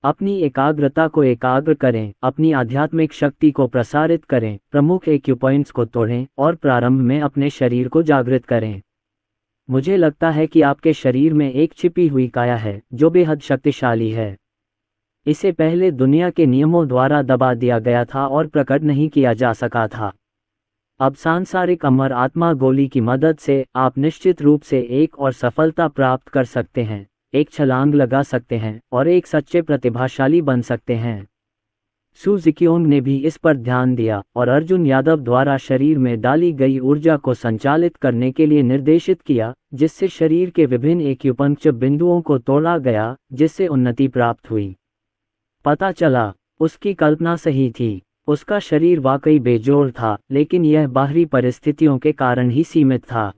[SPEAKER 2] अपनी एकाग्रता को एकाग्र करें, अपनी आध्यात्मिक शक्ति को प्रसारित करें, प्रमुख एक्यूपॉइंट्स को तोड़ें और प्रारंभ में अपने शरीर को जागृत करें। मुझे लगता है कि आपके शरीर में एक छिपी हुई काया है जो बेहद शक्तिशाली है। इसे पहले दुनिया के नियमों द्वारा दबा दिया गया था और प्रकट नहीं किया जा सका था। अब सांसारिक अमर आत्मा गोली की मदद से आप निश्चित रूप से एक और सफलता प्राप्त कर सकते हैं, एक छलांग लगा सकते हैं और एक सच्चे प्रतिभाशाली बन सकते हैं। सू जिकियोन ने भी इस पर ध्यान दिया और अर्जुन यादव द्वारा शरीर में डाली गई ऊर्जा को संचालित करने के लिए निर्देशित किया, जिससे शरीर के विभिन्न एक्यूपंक्चर बिंदुओं को तोड़ा गया, जिससे उन्नति प्राप्त हुई। पता चला, उसकी कल्पना सही थी। उसका शरीर वाकई बेजोड़ था, लेकिन यह बाहरी परिस्थितियों के कारण ही सीमित था।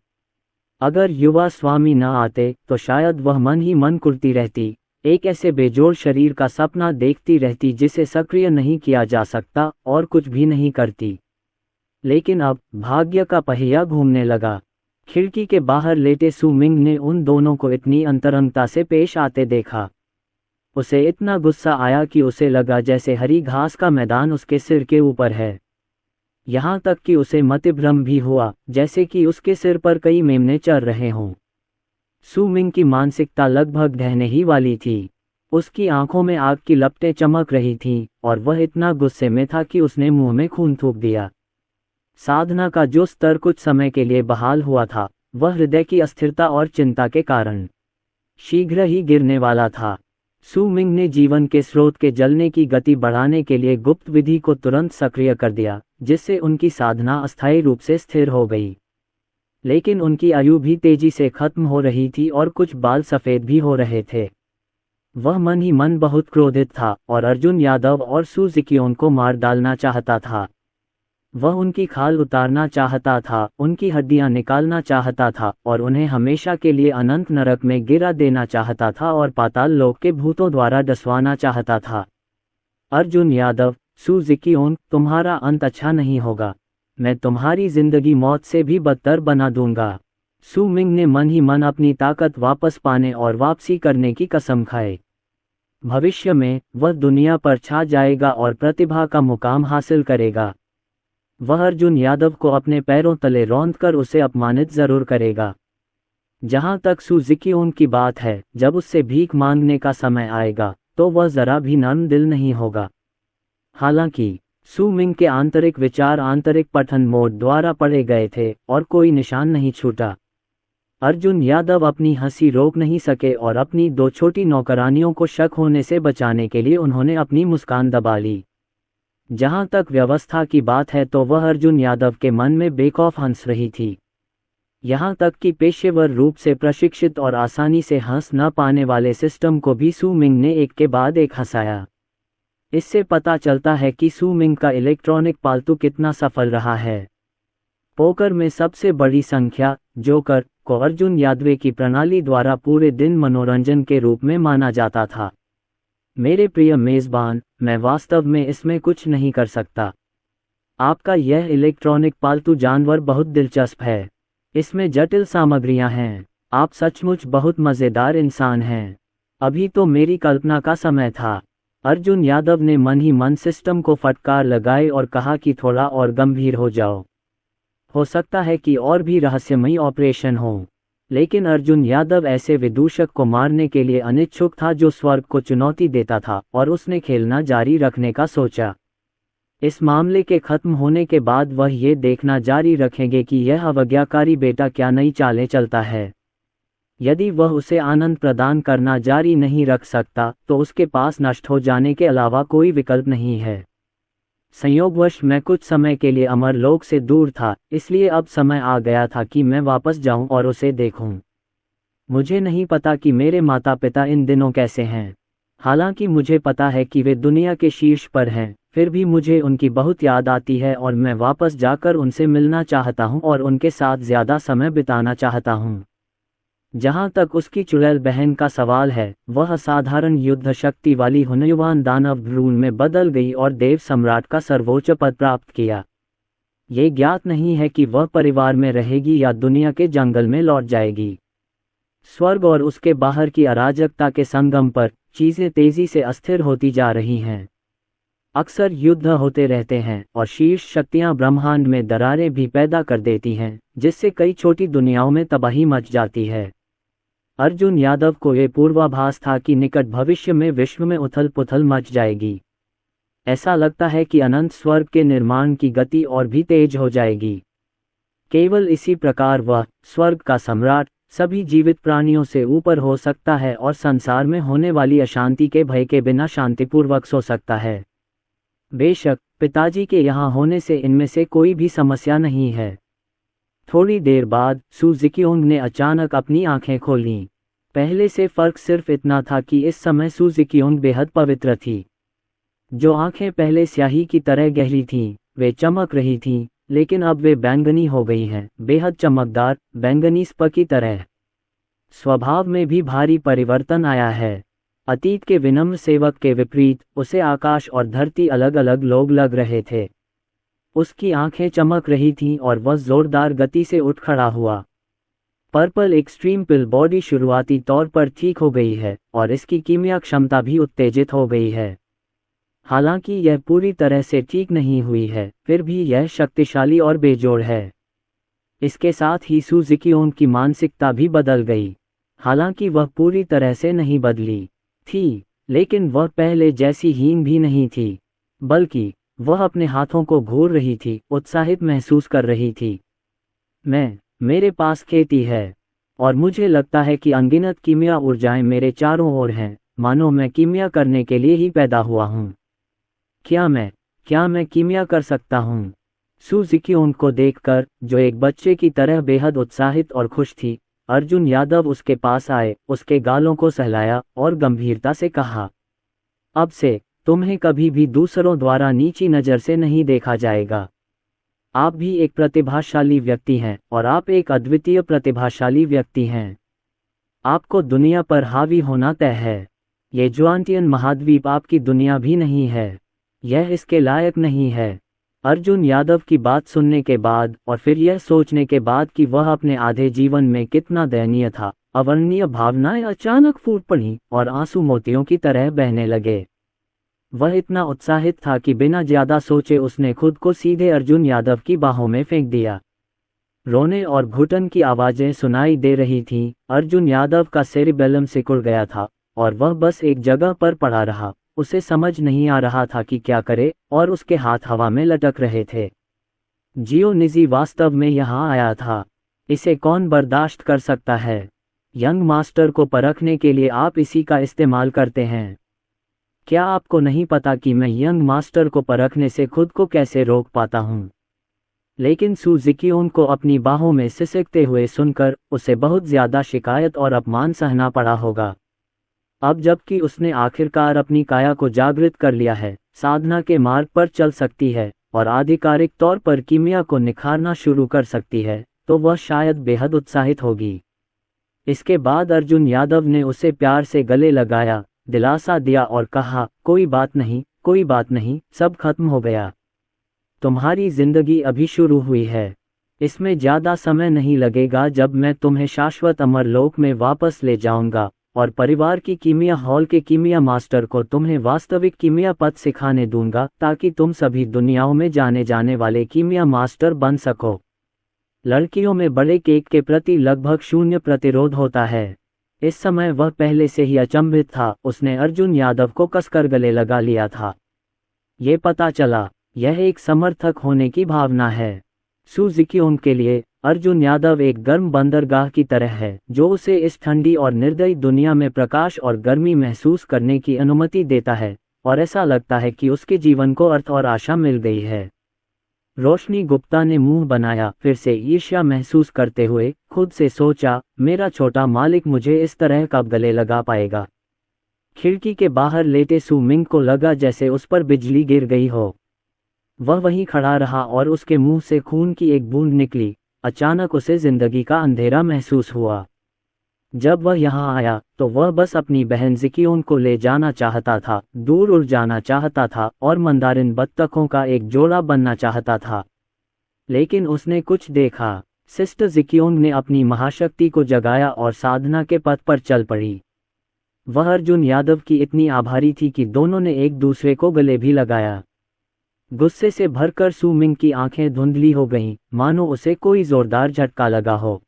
[SPEAKER 2] अगर युवा स्वामी न आते तो शायद वह मन ही मन कुर्ती रहती, एक ऐसे बेजोड़ शरीर का सपना देखती रहती जिसे सक्रिय नहीं किया जा सकता और कुछ भी नहीं करती। लेकिन अब भाग्य का पहिया घूमने लगा। खिड़की के बाहर लेटे सू मिंग ने उन दोनों को इतनी अंतरंगता से पेश आते देखा। उसे इतना गुस्सा आया कि उसे लगा जैसे हरी घास का मैदान उसके सिर के ऊपर है। यहाँ तक कि उसे मतिभ्रम भी हुआ, जैसे कि उसके सिर पर कई मेमने चढ़ रहे हों। सू मिंग की मानसिकता लगभग ढहने ही वाली थी। उसकी आंखों में आग की लपटें चमक रही थीं और वह इतना गुस्से में था कि उसने मुंह में खून थूक दिया। साधना का जो स्तर कुछ समय के लिए बहाल हुआ था, वह हृदय की अस्थिरता और चिंता के कारण शीघ्र ही गिरने वाला था। सू मिंग ने जीवन के स्रोत के जलने की गति बढ़ाने के लिए गुप्त विधि को तुरंत सक्रिय कर दिया, जिससे उनकी साधना अस्थायी रूप से स्थिर हो गई। लेकिन उनकी आयु भी तेजी से खत्म हो रही थी और कुछ बाल सफ़ेद भी हो रहे थे। वह मन ही मन बहुत क्रोधित था और अर्जुन यादव और सू जिकियोन को मार डालना चाहता था। वह उनकी खाल उतारना चाहता था, उनकी हड्डियां निकालना चाहता था और उन्हें हमेशा के लिए अनंत नरक में गिरा देना चाहता था और पाताल लोक के भूतों द्वारा डसवाना चाहता था। अर्जुन यादव, सू जिकियोन, तुम्हारा अंत अच्छा नहीं होगा। मैं तुम्हारी जिंदगी मौत से भी बदतर बना दूंगा। सू मिंग ने मन ही मन अपनी ताकत वापस पाने और वापसी करने की कसम खाई। भविष्य में वह दुनिया पर छा जाएगा और प्रतिभा का मुकाम हासिल करेगा। वह अर्जुन यादव को अपने पैरों तले रौंदकर उसे अपमानित जरूर करेगा। जहां तक सू जिकियोन की बात है, जब उससे भीख मांगने का समय आएगा तो वह जरा भी नर्म दिल नहीं होगा। हालांकि सू मिंग के आंतरिक विचार आंतरिक पठन मोड द्वारा पढ़े गए थे और कोई निशान नहीं छूटा। अर्जुन यादव अपनी हंसी रोक नहीं सके और अपनी दो छोटी नौकरानियों को शक होने से बचाने के लिए उन्होंने अपनी मुस्कान दबा ली। जहां तक व्यवस्था की बात है तो वह अर्जुन यादव के मन में बेखौफ हंस रही थी। यहां तक कि पेशेवर रूप से प्रशिक्षित और आसानी से हंस न पाने वाले सिस्टम को भी सू मिंग ने एक के बाद एक हंसाया। इससे पता चलता है कि सू मिंग का इलेक्ट्रॉनिक पालतू कितना सफल रहा है। पोकर में सबसे बड़ी संख्या, जोकर, को अर्जुन यादव की प्रणाली द्वारा पूरे दिन मनोरंजन के रूप में माना जाता था। मेरे प्रिय मेज़बान, मैं वास्तव में इसमें कुछ नहीं कर सकता। आपका यह इलेक्ट्रॉनिक पालतू जानवर बहुत दिलचस्प है। इसमें जटिल सामग्रियां हैं। आप सचमुच बहुत मज़ेदार इंसान हैं। अभी तो मेरी कल्पना का समय था। अर्जुन यादव ने मन ही मन सिस्टम को फटकार लगाई और कहा कि थोड़ा और गंभीर हो जाओ। हो सकता है कि और भी रहस्यमयी ऑपरेशन हो। लेकिन अर्जुन यादव ऐसे विदूषक को मारने के लिए अनिच्छुक था जो स्वर्ग को चुनौती देता था, और उसने खेलना जारी रखने का सोचा। इस मामले के खत्म होने के बाद वह ये देखना जारी रखेंगे कि यह अवज्ञाकारी बेटा क्या नई चालें चलता है। यदि वह उसे आनंद प्रदान करना जारी नहीं रख सकता तो उसके पास नष्ट हो जाने के अलावा कोई विकल्प नहीं है। संयोगवश मैं कुछ समय के लिए अमरलोक से दूर था, इसलिए अब समय आ गया था कि मैं वापस जाऊं और उसे देखूं। मुझे नहीं पता कि मेरे माता पिता इन दिनों कैसे हैं। हालांकि मुझे पता है कि वे दुनिया के शीर्ष पर हैं, फिर भी मुझे उनकी बहुत याद आती है और मैं वापस जाकर उनसे मिलना चाहता हूं और उनके साथ ज़्यादा समय बिताना चाहता हूं। जहां तक उसकी चुड़ैल बहन का सवाल है, वह असाधारण युद्ध शक्ति वाली हुनयुवान दानव भ्रूण में बदल गई और देव सम्राट का सर्वोच्च पद प्राप्त किया। ये ज्ञात नहीं है कि वह परिवार में रहेगी या दुनिया के जंगल में लौट जाएगी। स्वर्ग और उसके बाहर की अराजकता के संगम पर चीजें तेजी से अस्थिर होती जा रही हैं। अक्सर युद्ध होते रहते हैं और शीर्ष शक्तियां ब्रह्मांड में दरारें भी पैदा कर देती हैं, जिससे कई छोटी दुनियाओं में तबाही मच जाती है। अर्जुन यादव को ये पूर्वाभास था कि निकट भविष्य में विश्व में उथल पुथल मच जाएगी। ऐसा लगता है कि अनंत स्वर्ग के निर्माण की गति और भी तेज हो जाएगी। केवल इसी प्रकार वह, स्वर्ग का सम्राट, सभी जीवित प्राणियों से ऊपर हो सकता है और संसार में होने वाली अशांति के भय के बिना शांतिपूर्वक सो सकता है। बेशक पिताजी के यहाँ होने से इनमें से कोई भी समस्या नहीं है। थोड़ी देर बाद सू ज़िक्योंग ने अचानक अपनी आंखें खोलीं। पहले से फर्क सिर्फ इतना था कि इस समय सू ज़िक्योंग बेहद पवित्र थी। जो आंखें पहले स्याही की तरह गहरी थीं, वे चमक रही थीं, लेकिन अब वे बैंगनी हो गई हैं, बेहद चमकदार, बैंगनी स्प की तरह। स्वभाव में भी भारी परिवर्तन आया है। अतीत के विनम्र सेवक के विपरीत उसे आकाश और धरती अलग अलग लोग लग रहे थे। उसकी आंखें चमक रही थीं और वह जोरदार गति से उठ खड़ा हुआ। पर्पल एक्सट्रीम पिल बॉडी शुरुआती तौर पर ठीक हो गई है और इसकी कीमिया क्षमता भी उत्तेजित हो गई है। हालांकि यह पूरी तरह से ठीक नहीं हुई है, फिर भी यह शक्तिशाली और बेजोड़ है। इसके साथ ही सू ज़िक्योंग की मानसिकता भी बदल गई। हालांकि वह पूरी तरह से नहीं बदली थी, लेकिन वह पहले जैसी हीन भी नहीं थी, बल्कि वह अपने हाथों को घूर रही थी, उत्साहित महसूस कर रही थी। मेरे पास खेती है और मुझे लगता है कि अनगिनत कीमिया ऊर्जाएं मेरे चारों ओर हैं, मानो मैं कीमिया करने के लिए ही पैदा हुआ हूँ। क्या मैं कीमिया कर सकता हूँ? सू ज़िक्योंग को देखकर, जो एक बच्चे की तरह बेहद उत्साहित और खुश थी, अर्जुन यादव उसके पास आए, उसके गालों को सहलाया और गंभीरता से कहा, अब से तुम्हें कभी भी दूसरों द्वारा नीची नज़र से नहीं देखा जाएगा। आप भी एक प्रतिभाशाली व्यक्ति हैं और आप एक अद्वितीय प्रतिभाशाली व्यक्ति हैं। आपको दुनिया पर हावी होना तय है। ये ज्वांटियन महाद्वीप आपकी दुनिया भी नहीं है। यह इसके लायक नहीं है। अर्जुन यादव की बात सुनने के बाद और फिर यह सोचने के बाद कि वह अपने आधे जीवन में कितना दयनीय था, अवर्णनीय भावनाएं अचानक फूट पड़ी और आंसू मोतियों की तरह बहने लगे। वह इतना उत्साहित था कि बिना ज्यादा सोचे उसने खुद को सीधे अर्जुन यादव की बाहों में फेंक दिया। रोने और घुटन की आवाजें सुनाई दे रही थीं। अर्जुन यादव का सेरिबेलम सिकुड़ गया था और वह बस एक जगह पर पड़ा रहा। उसे समझ नहीं आ रहा था कि क्या करे और उसके हाथ हवा में लटक रहे थे। जियोनिजी वास्तव में यहाँ आया था। इसे कौन बर्दाश्त कर सकता है? यंग मास्टर को परखने के लिए आप इसी का इस्तेमाल करते हैं। क्या आपको नहीं पता कि मैं यंग मास्टर को परखने से खुद को कैसे रोक पाता हूँ? लेकिन सू ज़िक्योंग को अपनी बाहों में सिसकते हुए सुनकर उसे बहुत ज्यादा शिकायत और अपमान सहना पड़ा होगा। अब जबकि उसने आखिरकार अपनी काया को जागृत कर लिया है, साधना के मार्ग पर चल सकती है और आधिकारिक तौर पर कीमिया को निखारना शुरू कर सकती है, तो वह शायद बेहद उत्साहित होगी। इसके बाद अर्जुन यादव ने उसे प्यार से गले लगाया, दिलासा दिया और कहा, कोई बात नहीं, सब खत्म हो गया। तुम्हारी जिंदगी अभी शुरू हुई है। इसमें ज़्यादा समय नहीं लगेगा जब मैं तुम्हें शाश्वत अमर लोक में वापस ले जाऊंगा और परिवार की कीमिया हॉल के कीमिया मास्टर को तुम्हें वास्तविक कीमिया पद सिखाने दूंगा ताकि तुम सभी दुनियाओं में जाने जाने वाले कीमिया मास्टर बन सको। लड़कियों में बड़े केक के प्रति लगभग 0 प्रतिरोध होता है। इस समय वह पहले से ही अचंभित था। उसने अर्जुन यादव को कसकर गले लगा लिया था। ये पता चला, यह एक समर्थक होने की भावना है। सू जिक्योंग के लिए अर्जुन यादव एक गर्म बंदरगाह की तरह है जो उसे इस ठंडी और निर्दयी दुनिया में प्रकाश और गर्मी महसूस करने की अनुमति देता है, और ऐसा लगता है कि उसके जीवन को अर्थ और आशा मिल गई है। रोशनी गुप्ता ने मुंह बनाया, फिर से ईर्ष्या महसूस करते हुए खुद से सोचा, मेरा छोटा मालिक मुझे इस तरह कब गले लगा पाएगा। खिड़की के बाहर लेटे सू मिंग को लगा जैसे उस पर बिजली गिर गई हो। वह वहीं खड़ा रहा और उसके मुंह से खून की एक बूंद निकली। अचानक उसे जिंदगी का अंधेरा महसूस हुआ। जब वह यहाँ आया तो वह बस अपनी बहन जिक्योंग को ले जाना चाहता था, दूर उड़ जाना चाहता था और मंदारिन बत्तखों का एक जोड़ा बनना चाहता था। लेकिन उसने कुछ देखा। सिस्टर जिक्योंग ने अपनी महाशक्ति को जगाया और साधना के पथ पर चल पड़ी। वह अर्जुन यादव की इतनी आभारी थी कि दोनों ने एक दूसरे को गले भी लगाया। गुस्से से भरकर सू मिंग की आंखें धुंधली हो गईं, मानो उसे कोई जोरदार झटका लगा हो।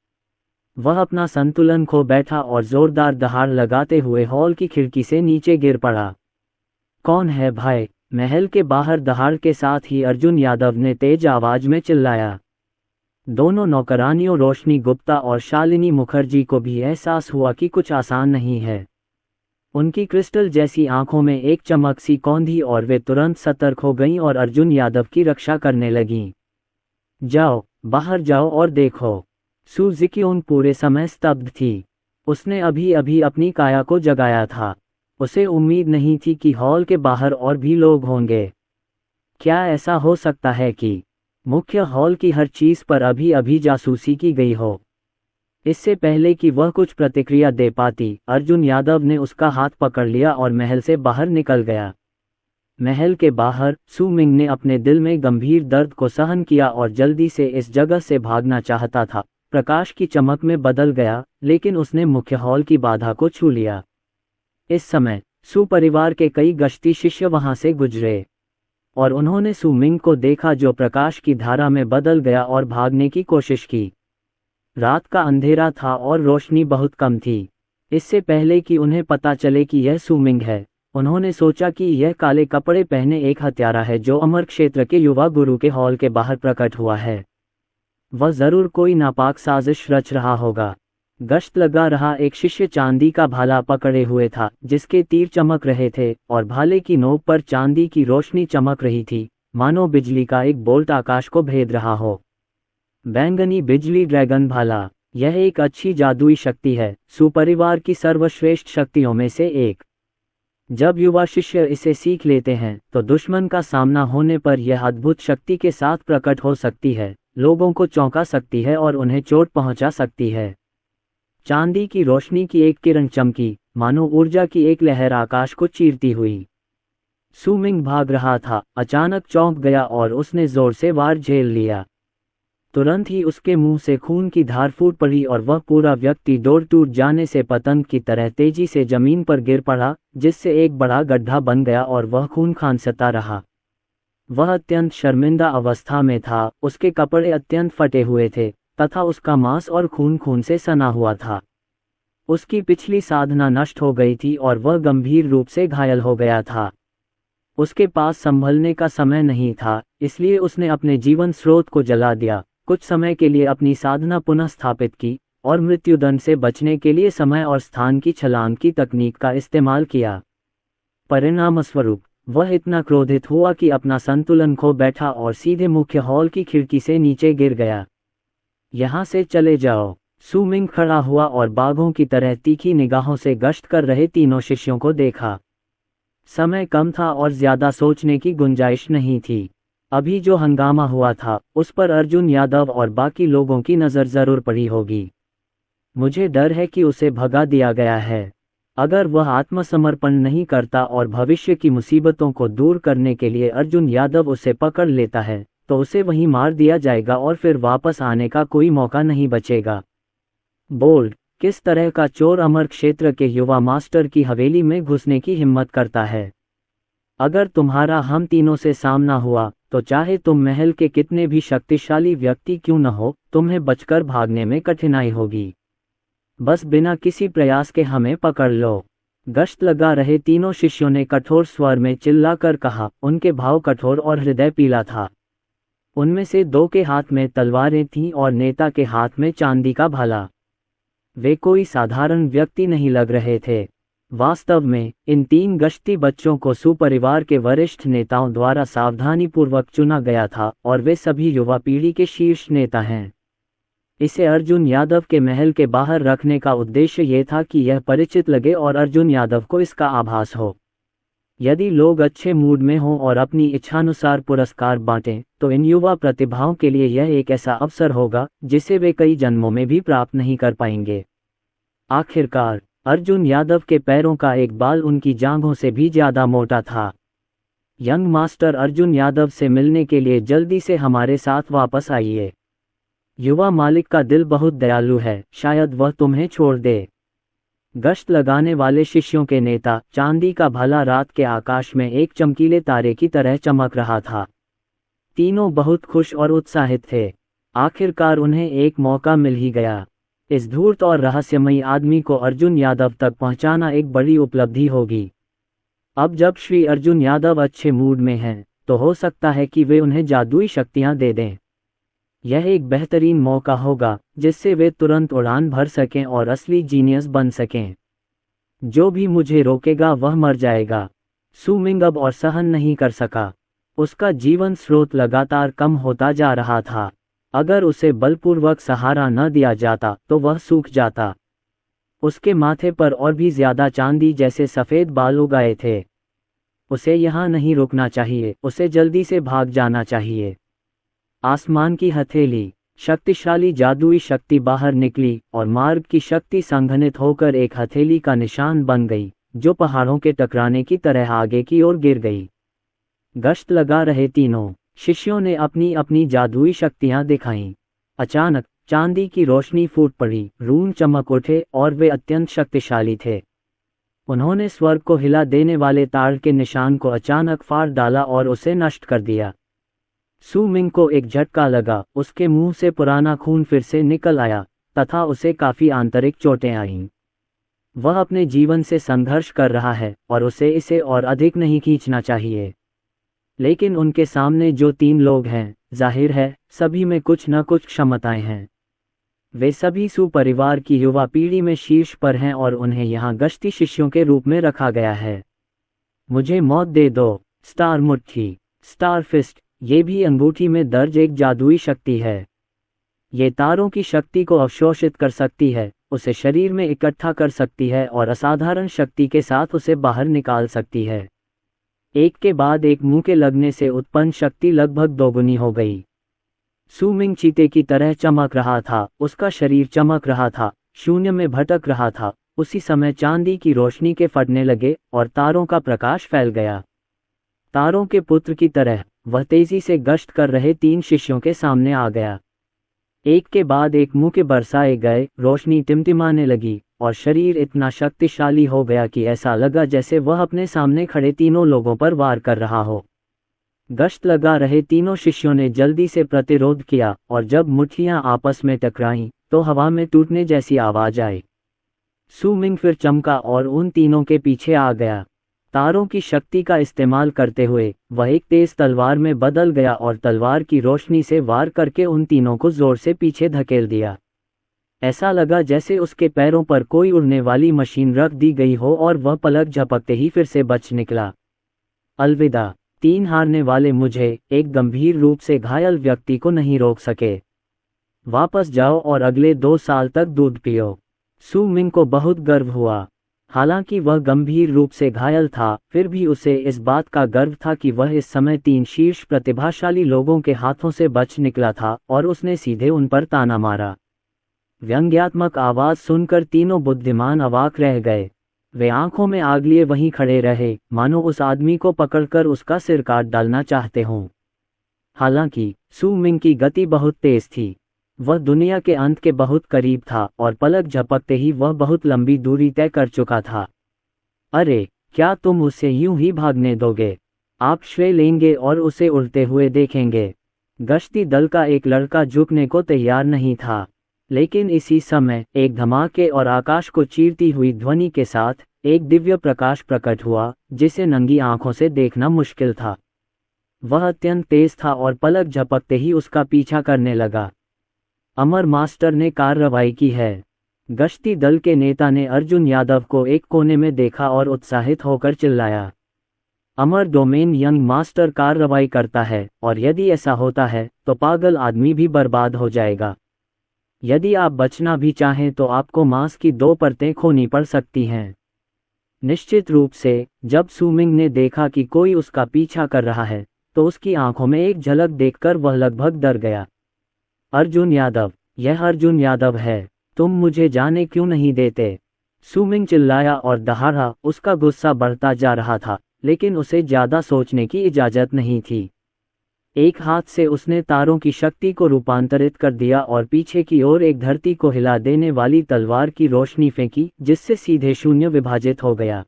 [SPEAKER 2] वह अपना संतुलन खो बैठा और जोरदार दहाड़ लगाते हुए हॉल की खिड़की से नीचे गिर पड़ा। कौन है भाई? महल के बाहर दहाड़ के साथ ही अर्जुन यादव ने तेज आवाज में चिल्लाया। दोनों नौकरानियों रोशनी गुप्ता और शालिनी मुखर्जी को भी एहसास हुआ कि कुछ आसान नहीं है। उनकी क्रिस्टल जैसी आंखों में एक चमक सी कौंधी और वे तुरंत सतर्क हो गईं और अर्जुन यादव की रक्षा करने लगीं। जाओ, बाहर जाओ और देखो। सू जिक्योंग पूरे समय स्तब्ध थी। उसने अभी अभी अपनी काया को जगाया था। उसे उम्मीद नहीं थी कि हॉल के बाहर और भी लोग होंगे। क्या ऐसा हो सकता है कि मुख्य हॉल की हर चीज पर अभी अभी जासूसी की गई हो? इससे पहले कि वह कुछ प्रतिक्रिया दे पाती, अर्जुन यादव ने उसका हाथ पकड़ लिया और महल से बाहर निकल गया। महल के बाहर सू मिंग ने अपने दिल में गंभीर दर्द को सहन किया और जल्दी से इस जगह से भागना चाहता था। प्रकाश की चमक में बदल गया, लेकिन उसने मुख्य हॉल की बाधा को छू लिया। इस समय सू परिवार के कई गश्ती शिष्य वहां से गुजरे और उन्होंने सू मिंग को देखा जो प्रकाश की धारा में बदल गया और भागने की कोशिश की। रात का अंधेरा था और रोशनी बहुत कम थी। इससे पहले कि उन्हें पता चले कि यह सू मिंग है, उन्होंने सोचा कि यह काले कपड़े पहने एक हत्यारा है जो अमर क्षेत्र के युवा गुरु के हॉल के बाहर प्रकट हुआ है। वह जरूर कोई नापाक साजिश रच रहा होगा। गश्त लगा रहा एक शिष्य चांदी का भाला पकड़े हुए था जिसके तीर चमक रहे थे और भाले की नोक पर चांदी की रोशनी चमक रही थी, मानो बिजली का एक बोल्ट आकाश को भेद रहा हो। बैंगनी बिजली ड्रैगन भाला, यह एक अच्छी जादुई शक्ति है, सुपरिवार की सर्वश्रेष्ठ शक्तियों में से एक। जब युवा शिष्य इसे सीख लेते हैं तो दुश्मन का सामना होने पर यह अद्भुत शक्ति के साथ प्रकट हो सकती है, लोगों को चौंका सकती है और उन्हें चोट पहुंचा सकती है। चांदी की रोशनी की एक किरण चमकी, मानो ऊर्जा की एक लहर आकाश को चीरती हुई। सू मिंग भाग रहा था, अचानक चौंक गया और उसने जोर से वार झेल लिया। तुरंत ही उसके मुंह से खून की धार फूट पड़ी और वह पूरा व्यक्ति दौड़ टूट जाने से पतंग की तरह तेजी से जमीन पर गिर पड़ा, जिससे एक बड़ा गड्ढा बन गया और वह खून खांसता रहा। वह अत्यंत शर्मिंदा अवस्था में था, उसके कपड़े अत्यंत फटे हुए थे तथा उसका मांस और खून खून से सना हुआ था। उसकी पिछली साधना नष्ट हो गई थी और वह गंभीर रूप से घायल हो गया था। उसके पास संभलने का समय नहीं था, इसलिए उसने अपने जीवन स्रोत को जला दिया, कुछ समय के लिए अपनी साधना पुनः स्थापित की और मृत्युदंड से बचने के लिए समय और स्थान की छलांग की तकनीक का इस्तेमाल किया। परिणामस्वरूप वह इतना क्रोधित हुआ कि अपना संतुलन खो बैठा और सीधे मुख्य हॉल की खिड़की से नीचे गिर गया। यहाँ से चले जाओ। सू मिंग खड़ा हुआ और बाघों की तरह तीखी निगाहों से गश्त कर रहे तीनों शिष्यों को देखा। समय कम था और ज्यादा सोचने की गुंजाइश नहीं थी। अभी जो हंगामा हुआ था उस पर अर्जुन यादव और बाकी लोगों की नज़र ज़रूर पड़ी होगी। मुझे डर है कि उसे भगा दिया गया है। अगर वह आत्मसमर्पण नहीं करता और भविष्य की मुसीबतों को दूर करने के लिए अर्जुन यादव उसे पकड़ लेता है तो उसे वहीं मार दिया जाएगा और फिर वापस आने का कोई मौका नहीं बचेगा। बोल्ड, किस तरह का चोर अमर क्षेत्र के युवा मास्टर की हवेली में घुसने की हिम्मत करता है? अगर तुम्हारा हम तीनों से सामना हुआ तो चाहे तुम महल के कितने भी शक्तिशाली व्यक्ति क्यों न हो, तुम्हें बचकर भागने में कठिनाई होगी। बस बिना किसी प्रयास के हमें पकड़ लो। गश्त लगा रहे तीनों शिष्यों ने कठोर स्वर में चिल्लाकर कहा। उनके भाव कठोर और हृदय पीला था। उनमें से दो के हाथ में तलवारें थीं और नेता के हाथ में चांदी का भाला। वे कोई साधारण व्यक्ति नहीं लग रहे थे। वास्तव में इन तीन गश्ती बच्चों को सुपरिवार के वरिष्ठ नेताओं द्वारा सावधानीपूर्वक चुना गया था और वे सभी युवा पीढ़ी के शीर्ष नेता हैं। इसे अर्जुन यादव के महल के बाहर रखने का उद्देश्य ये था कि यह परिचित लगे और अर्जुन यादव को इसका आभास हो। यदि लोग अच्छे मूड में हों और अपनी इच्छानुसार पुरस्कार बांटें तो इन युवा प्रतिभाओं के लिए यह एक ऐसा अवसर होगा जिसे वे कई जन्मों में भी प्राप्त नहीं कर पाएंगे। आखिरकार अर्जुन यादव के पैरों का एक बाल उनकी जांघों से भी ज्यादा मोटा था। यंग मास्टर अर्जुन यादव से मिलने के लिए जल्दी से हमारे साथ वापस आइए। युवा मालिक का दिल बहुत दयालु है, शायद वह तुम्हें छोड़ दे। गश्त लगाने वाले शिष्यों के नेता चांदी का भाला रात के आकाश में एक चमकीले तारे की तरह चमक रहा था। तीनों बहुत खुश और उत्साहित थे। आखिरकार उन्हें एक मौका मिल ही गया। इस धूर्त और रहस्यमयी आदमी को अर्जुन यादव तक पहुंचाना एक बड़ी उपलब्धि होगी। अब जब श्री अर्जुन यादव अच्छे मूड में हैं तो हो सकता है कि वे उन्हें जादुई शक्तियां दे दें। यह एक बेहतरीन मौका होगा जिससे वे तुरंत उड़ान भर सकें और असली जीनियस बन सकें। जो भी मुझे रोकेगा वह मर जाएगा। सु मिंग अब और सहन नहीं कर सका। उसका जीवन स्रोत लगातार कम होता जा रहा था। अगर उसे बलपूर्वक सहारा न दिया जाता तो वह सूख जाता। उसके माथे पर और भी ज्यादा चांदी जैसे सफ़ेद बाल उगाए थे। उसे यहाँ नहीं रुकना चाहिए, उसे जल्दी से भाग जाना चाहिए। आसमान की हथेली, शक्तिशाली जादुई शक्ति बाहर निकली और मार्ग की शक्ति संघनित होकर एक हथेली का निशान बन गई जो पहाड़ों के टकराने की तरह आगे की ओर गिर गई। गश्त लगा रहे तीनों शिष्यों ने अपनी अपनी जादुई शक्तियां दिखाईं। अचानक चांदी की रोशनी फूट पड़ी, रून चमक उठे और वे अत्यंत शक्तिशाली थे। उन्होंने स्वर्ग को हिला देने वाले ताड़ के निशान को अचानक फाड़ डाला और उसे नष्ट कर दिया। सु मिंग को एक झटका लगा, उसके मुंह से पुराना खून फिर से निकल आया तथा उसे काफी आंतरिक चोटें आईं। वह अपने जीवन से संघर्ष कर रहा है और उसे इसे और अधिक नहीं खींचना चाहिए। लेकिन उनके सामने जो तीन लोग हैं, जाहिर है सभी में कुछ न कुछ क्षमताएं हैं। वे सभी सुपरिवार की युवा पीढ़ी में शीर्ष पर हैं और उन्हें यहाँ गश्ती शिष्यों के रूप में रखा गया है। मुझे मौत दे दो। स्टार मुट्ठी, स्टार फिस्ट, ये भी अंगूठी में दर्ज एक जादुई शक्ति है। ये तारों की शक्ति को अवशोषित कर सकती है, उसे शरीर में इकट्ठा कर सकती है और असाधारण शक्ति के साथ उसे बाहर निकाल सकती है। एक के बाद एक मुंह के लगने से उत्पन्न शक्ति लगभग दोगुनी हो गई। सु मिंग चीते की तरह चमक रहा था, उसका शरीर चमक रहा था, शून्य में भटक रहा था। उसी समय चांदी की रोशनी के फटने लगे और तारों का प्रकाश फैल गया। तारों के पुत्र की तरह वह तेजी से गश्त कर रहे तीन शिष्यों के सामने आ गया। एक के बाद एक मुंह के बरसाए गए, रोशनी टिमटिमाने लगी और शरीर इतना शक्तिशाली हो गया कि ऐसा लगा जैसे वह अपने सामने खड़े तीनों लोगों पर वार कर रहा हो। गश्त लगा रहे तीनों शिष्यों ने जल्दी से प्रतिरोध किया और जब मुट्ठियां आपस में टकराईं तो हवा में टूटने जैसी आवाज आई। सु मिंग फिर चमका और उन तीनों के पीछे आ गया। तारों की शक्ति का इस्तेमाल करते हुए वह एक तेज तलवार में बदल गया और तलवार की रोशनी से वार करके उन तीनों को जोर से पीछे धकेल दिया। ऐसा लगा जैसे उसके पैरों पर कोई उड़ने वाली मशीन रख दी गई हो और वह पलक झपकते ही फिर से बच निकला। अलविदा। तीन हारने वाले मुझे, एक गंभीर रूप से घायल व्यक्ति को नहीं रोक सके। वापस जाओ और अगले 2 साल तक दूध पियो। सु मिंग को बहुत गर्व हुआ। हालांकि वह गंभीर रूप से घायल था, फिर भी उसे इस बात का गर्व था कि वह इस समय 3 शीर्ष प्रतिभाशाली लोगों के हाथों से बच निकला था और उसने सीधे उन पर ताना मारा। व्यंग्यात्मक आवाज सुनकर तीनों बुद्धिमान अवाक रह गए। वे आंखों में आग लिए वहीं खड़े रहे, मानो उस आदमी को पकड़कर उसका सिर काट डालना चाहते हों। हालांकि सू मिंग की गति बहुत तेज थी। वह दुनिया के अंत के बहुत करीब था और पलक झपकते ही वह बहुत लंबी दूरी तय कर चुका था। अरे, क्या तुम उसे यूं ही भागने दोगे? आप श्रेय लेंगे और उसे उड़ते हुए देखेंगे। गश्ती दल का एक लड़का झुकने को तैयार नहीं था, लेकिन इसी समय एक धमाके और आकाश को चीरती हुई ध्वनि के साथ एक दिव्य प्रकाश प्रकट हुआ, जिसे नंगी आंखों से देखना मुश्किल था। वह अत्यंत तेज था और पलक झपकते ही उसका पीछा करने लगा। अमर मास्टर ने कार्रवाई की है। गश्ती दल के नेता ने अर्जुन यादव को एक कोने में देखा और उत्साहित होकर चिल्लाया, अमर डोमेन यंग मास्टर कार्रवाई करता है, और यदि ऐसा होता है तो पागल आदमी भी बर्बाद हो जाएगा। यदि आप बचना भी चाहें तो आपको मांस की 2 परतें खोनी पड़ सकती हैं। निश्चित रूप से जब सू मिंग ने देखा कि कोई उसका पीछा कर रहा है, तो उसकी आंखों में एक झलक देखकर वह लगभग डर गया। अर्जुन यादव, यह अर्जुन यादव है, तुम मुझे जाने क्यों नहीं देते? सू मिंग चिल्लाया और दहाड़ा। उसका गुस्सा बढ़ता जा रहा था, लेकिन उसे ज्यादा सोचने की इजाजत नहीं थी। एक हाथ से उसने तारों की शक्ति को रूपांतरित कर दिया और पीछे की ओर एक धरती को हिला देने वाली तलवार की रोशनी फेंकी, जिससे सीधे शून्य विभाजित हो गया।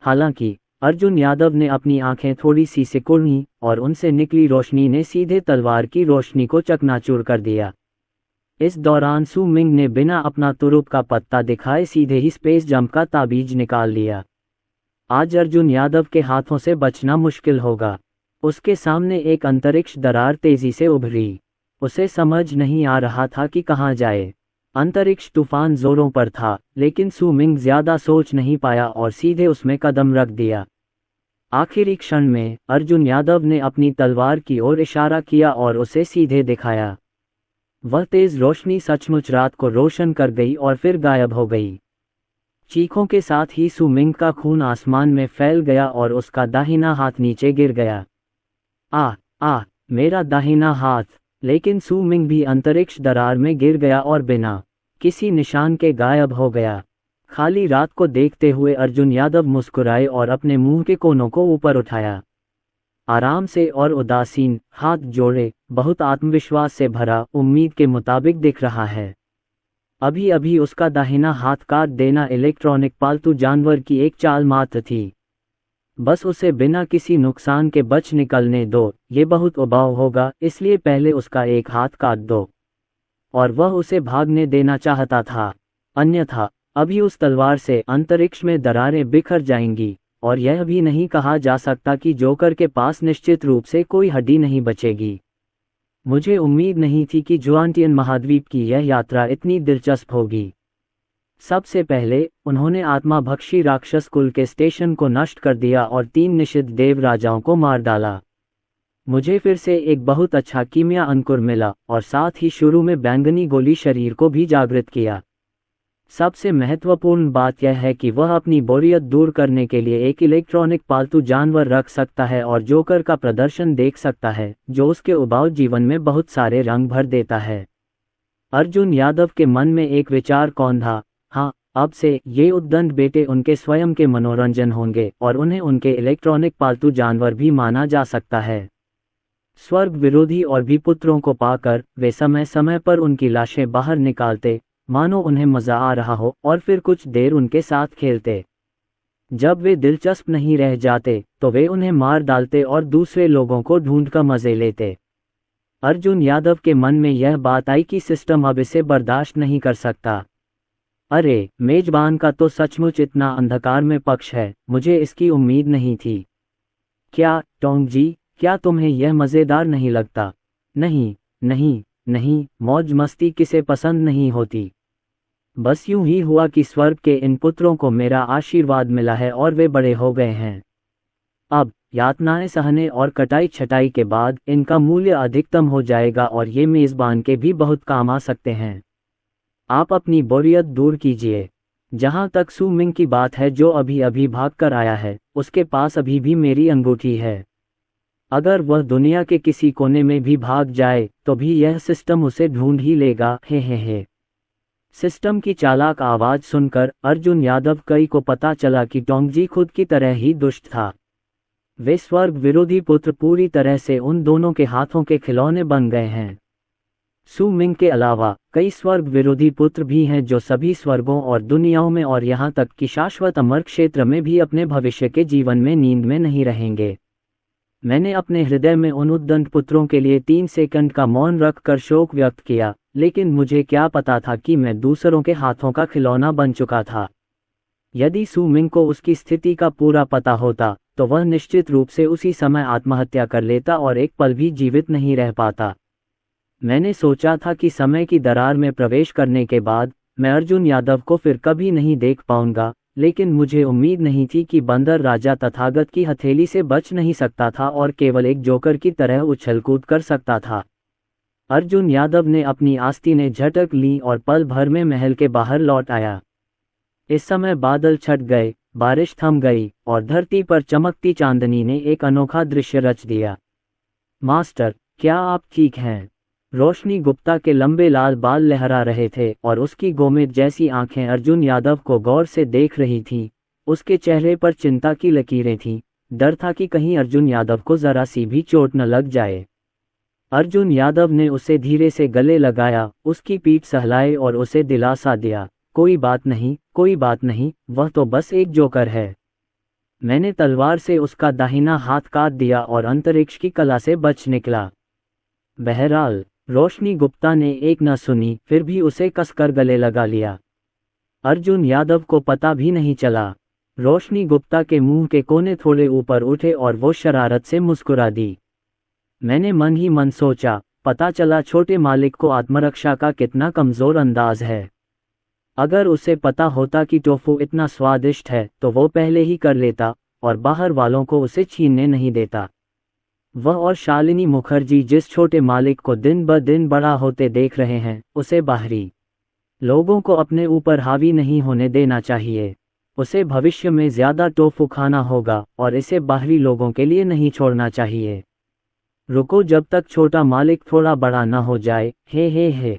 [SPEAKER 2] हालांकि अर्जुन यादव ने अपनी आंखें थोड़ी सी सिकुड़ी और उनसे निकली रोशनी ने सीधे तलवार की रोशनी को चकनाचूर कर दिया। इस दौरान सू मिंग ने बिना अपना तुरुप का पत्ता दिखाए सीधे ही स्पेस जंप का ताबीज निकाल लिया। आज अर्जुन यादव के हाथों से बचना मुश्किल होगा। उसके सामने एक अंतरिक्ष दरार तेजी से उभरी। उसे समझ नहीं आ रहा था कि कहाँ जाए। अंतरिक्ष तूफान जोरों पर था, लेकिन सू मिंग ज्यादा सोच नहीं पाया और सीधे उसमें कदम रख दिया। आखिरी क्षण में अर्जुन यादव ने अपनी तलवार की ओर इशारा किया और उसे सीधे दिखाया। वह तेज रोशनी सचमुच रात को रोशन कर गई और फिर गायब हो गई। चीखों के साथ ही सू मिंग का खून आसमान में फैल गया और उसका दाहिना हाथ नीचे गिर गया। आ, मेरा दाहिना हाथ! लेकिन सू मिंग भी अंतरिक्ष दरार में गिर गया और बिना किसी निशान के गायब हो गया। खाली रात को देखते हुए अर्जुन यादव मुस्कुराए और अपने मुंह के कोनों को ऊपर उठाया। आराम से और उदासीन, हाथ जोड़े, बहुत आत्मविश्वास से भरा, उम्मीद के मुताबिक दिख रहा है। अभी अभी उसका दाहिना हाथ काट देना इलेक्ट्रॉनिक पालतू जानवर की एक चाल मात्र थी। बस उसे बिना किसी नुकसान के बच निकलने दो, ये बहुत उबाऊ होगा, इसलिए पहले उसका एक हाथ काट दो। और वह उसे भागने देना चाहता था। अन्यथा अभी उस तलवार से अंतरिक्ष में दरारें बिखर जाएंगी, और यह भी नहीं कहा जा सकता कि जोकर के पास निश्चित रूप से कोई हड्डी नहीं बचेगी। मुझे उम्मीद नहीं थी कि जुआनटियन महाद्वीप की यह यात्रा इतनी दिलचस्प होगी। सबसे पहले उन्होंने आत्माभक्षी राक्षस कुल के स्टेशन को नष्ट कर दिया और 3 निषिद्ध देव राजाओं को मार डाला। मुझे फिर से एक बहुत अच्छा कीमिया अंकुर मिला और साथ ही शुरू में बैंगनी गोली शरीर को भी जागृत किया। सबसे महत्वपूर्ण बात यह है कि वह अपनी बोरियत दूर करने के लिए एक इलेक्ट्रॉनिक पालतू जानवर रख सकता है और जोकर का प्रदर्शन देख सकता है, जो उसके उबाऊ जीवन में बहुत सारे रंग भर देता है। अर्जुन यादव के मन में एक विचार कौन था, हाँ, अब से ये उद्दंड बेटे उनके स्वयं के मनोरंजन होंगे और उन्हें उनके इलेक्ट्रॉनिक पालतू जानवर भी माना जा सकता है। स्वर्ग विरोधी और भी पुत्रों को पाकर वे समय समय पर उनकी लाशें बाहर निकालते, मानो उन्हें मजा आ रहा हो, और फिर कुछ देर उनके साथ खेलते। जब वे दिलचस्प नहीं रह जाते तो वे उन्हें मार डालते और दूसरे लोगों को ढूंढकर मजे लेते। अर्जुन यादव के मन में यह बात आई कि सिस्टम अब इसे बर्दाश्त नहीं कर सकता। अरे, मेजबान का तो सचमुच इतना अंधकार में पक्ष है, मुझे इसकी उम्मीद नहीं थी। क्या टोंग जी, क्या तुम्हें यह मज़ेदार नहीं लगता? नहीं नहीं नहीं, मौज मस्ती किसे पसंद नहीं होती। बस यूं ही हुआ कि स्वर्ग के इन पुत्रों को मेरा आशीर्वाद मिला है और वे बड़े हो गए हैं। अब यातनाएं सहने और कटाई छटाई के बाद इनका मूल्य अधिकतम हो जाएगा और ये मेज़बान के भी बहुत काम आ सकते हैं। आप अपनी बोरियत दूर कीजिए। जहां तक सू मिंग की बात है, जो अभी अभी भाग कर आया है, उसके पास अभी भी मेरी अंगूठी है। अगर वह दुनिया के किसी कोने में भी भाग जाए तो भी यह सिस्टम उसे ढूंढ ही लेगा। हे। सिस्टम की चालाक आवाज सुनकर अर्जुन यादव कई को पता चला कि टोंगजी खुद की तरह ही दुष्ट था। वे स्वर्ग विरोधी पुत्र पूरी तरह से उन दोनों के हाथों के खिलौने बन गए हैं। सू मिंग के अलावा कई स्वर्ग विरोधी पुत्र भी हैं जो सभी स्वर्गों और दुनियाओं में और यहाँ तक कि शाश्वत अमर क्षेत्र में भी अपने भविष्य के जीवन में नींद में नहीं रहेंगे। मैंने अपने हृदय में उन उद्दंड पुत्रों के लिए 3 सेकंड का मौन रखकर शोक व्यक्त किया, लेकिन मुझे क्या पता था कि मैं दूसरों के हाथों का खिलौना बन चुका था। यदि सू मिंग को उसकी स्थिति का पूरा पता होता तो वह निश्चित रूप से उसी समय आत्महत्या कर लेता और एक पल भी जीवित नहीं रह पाता। मैंने सोचा था कि समय की दरार में प्रवेश करने के बाद मैं अर्जुन यादव को फिर कभी नहीं देख पाऊंगा, लेकिन मुझे उम्मीद नहीं थी कि बंदर राजा तथागत की हथेली से बच नहीं सकता था और केवल एक जोकर की तरह उछल-कूद कर सकता था। अर्जुन यादव ने अपनी आस्तीनें झटक ली और पल भर में महल के बाहर लौट आया। इस समय बादल छट गए, बारिश थम गई और धरती पर चमकती चांदनी ने एक अनोखा दृश्य रच दिया। मास्टर, क्या आप ठीक हैं? रोशनी गुप्ता के लंबे लाल बाल लहरा रहे थे और उसकी गोमेद जैसी आंखें अर्जुन यादव को गौर से देख रही थीं। उसके चेहरे पर चिंता की लकीरें थीं। डर था कि कहीं अर्जुन यादव को जरा सी भी चोट न लग जाए। अर्जुन यादव ने उसे धीरे से गले लगाया, उसकी पीठ सहलाए और उसे दिलासा दिया, कोई बात नहीं, कोई बात नहीं, वह तो बस एक जोकर है। मैंने तलवार से उसका दाहिना हाथ काट दिया और अंतरिक्ष की कला से बच निकला। बहरहाल रोशनी गुप्ता ने एक न सुनी, फिर भी उसे कसकर गले लगा लिया। अर्जुन यादव को पता भी नहीं चला। रोशनी गुप्ता के मुंह के कोने थोड़े ऊपर उठे और वो शरारत से मुस्कुरा दी। मैंने मन ही मन सोचा, पता चला छोटे मालिक को आत्मरक्षा का कितना कमजोर अंदाज है। अगर उसे पता होता कि टोफू इतना स्वादिष्ट है तो वो पहले ही कर लेता और बाहर वालों को उसे छीनने नहीं देता। वह और शालिनी मुखर्जी जिस छोटे मालिक को दिन ब दिन बड़ा होते देख रहे हैं, उसे बाहरी लोगों को अपने ऊपर हावी नहीं होने देना चाहिए। उसे भविष्य में ज्यादा टोफू खाना होगा और इसे बाहरी लोगों के लिए नहीं छोड़ना चाहिए। रुको जब तक छोटा मालिक थोड़ा बड़ा न हो जाए। हे।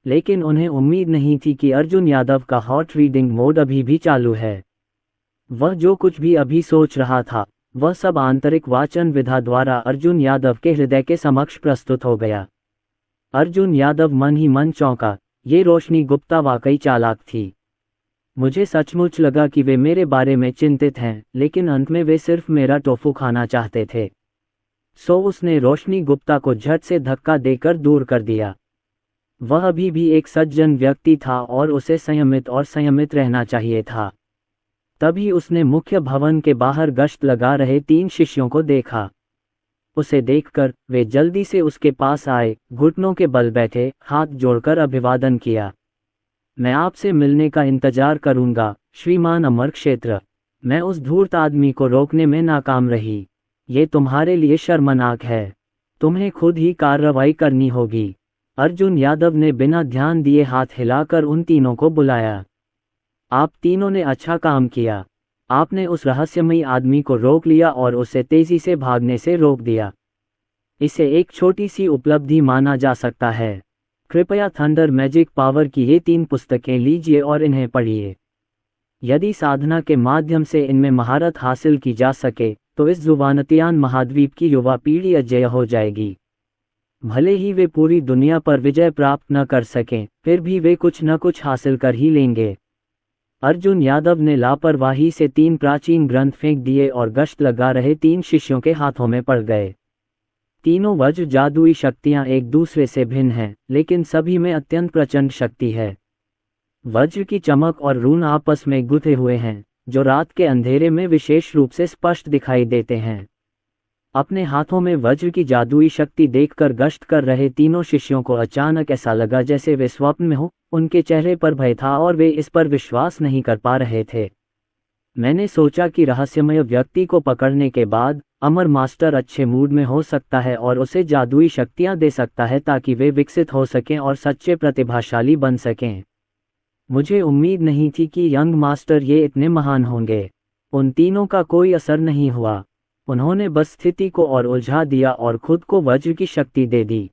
[SPEAKER 2] लेकिन उन्हें उम्मीद नहीं थी कि अर्जुन यादव का हॉट रीडिंग मोड अभी भी चालू है। वह जो कुछ भी अभी सोच रहा था वह सब आंतरिक वाचन विधा द्वारा अर्जुन यादव के हृदय के समक्ष प्रस्तुत हो गया। अर्जुन यादव मन ही मन चौंका, ये रोशनी गुप्ता वाकई चालाक थी। मुझे सचमुच लगा कि वे मेरे बारे में चिंतित हैं, लेकिन अंत में वे सिर्फ मेरा टोफू खाना चाहते थे। सो उसने रोशनी गुप्ता को झट से धक्का देकर दूर कर दिया। वह अभी भी एक सज्जन व्यक्ति था और उसे संयमित रहना चाहिए था। तभी उसने मुख्य भवन के बाहर गश्त लगा रहे 3 शिष्यों को देखा। उसे देखकर वे जल्दी से उसके पास आए, घुटनों के बल बैठे, हाथ जोड़कर अभिवादन किया। मैं आपसे मिलने का इंतजार करूंगा, श्रीमान अमर क्षेत्र। मैं उस धूर्त आदमी को रोकने में नाकाम रही। ये तुम्हारे लिए शर्मनाक है। तुम्हें खुद ही कार्रवाई करनी होगी। अर्जुन यादव ने बिना ध्यान दिए हाथ हिलाकर उन तीनों को बुलाया। आप तीनों ने अच्छा काम किया। आपने उस रहस्यमयी आदमी को रोक लिया और उसे तेजी से भागने से रोक दिया। इसे एक छोटी सी उपलब्धि माना जा सकता है। कृपया थंडर मैजिक पावर की ये 3 पुस्तकें लीजिए और इन्हें पढ़िए। यदि साधना के माध्यम से इनमें महारत हासिल की जा सके तो इस जुवानतियान महाद्वीप की युवा पीढ़ी अजेय हो जाएगी। भले ही वे पूरी दुनिया पर विजय प्राप्त न कर सकें, फिर भी वे कुछ न कुछ हासिल कर ही लेंगे। अर्जुन यादव ने लापरवाही से 3 प्राचीन ग्रंथ फेंक दिए और गश्त लगा रहे 3 शिष्यों के हाथों में पड़ गए। तीनों वज्र जादुई शक्तियां एक दूसरे से भिन्न हैं, लेकिन सभी में अत्यंत प्रचंड शक्ति है। वज्र की चमक और रून आपस में गुथे हुए हैं, जो रात के अंधेरे में विशेष रूप से स्पष्ट दिखाई देते हैं। अपने हाथों में वज्र की जादुई शक्ति देखकर गश्त कर रहे तीनों शिष्यों को अचानक ऐसा लगा जैसे वे स्वप्न में हो। उनके चेहरे पर भय था और वे इस पर विश्वास नहीं कर पा रहे थे। मैंने सोचा कि रहस्यमय व्यक्ति को पकड़ने के बाद अमर मास्टर अच्छे मूड में हो सकता है और उसे जादुई शक्तियां दे सकता है ताकि वे विकसित हो सकें और सच्चे प्रतिभाशाली बन सकें। मुझे उम्मीद नहीं थी कि यंग मास्टर ये इतने महान होंगे। उन तीनों का कोई असर नहीं हुआ। उन्होंने बस स्थिति को और उलझा दिया और खुद को वज्र की शक्ति दे दी।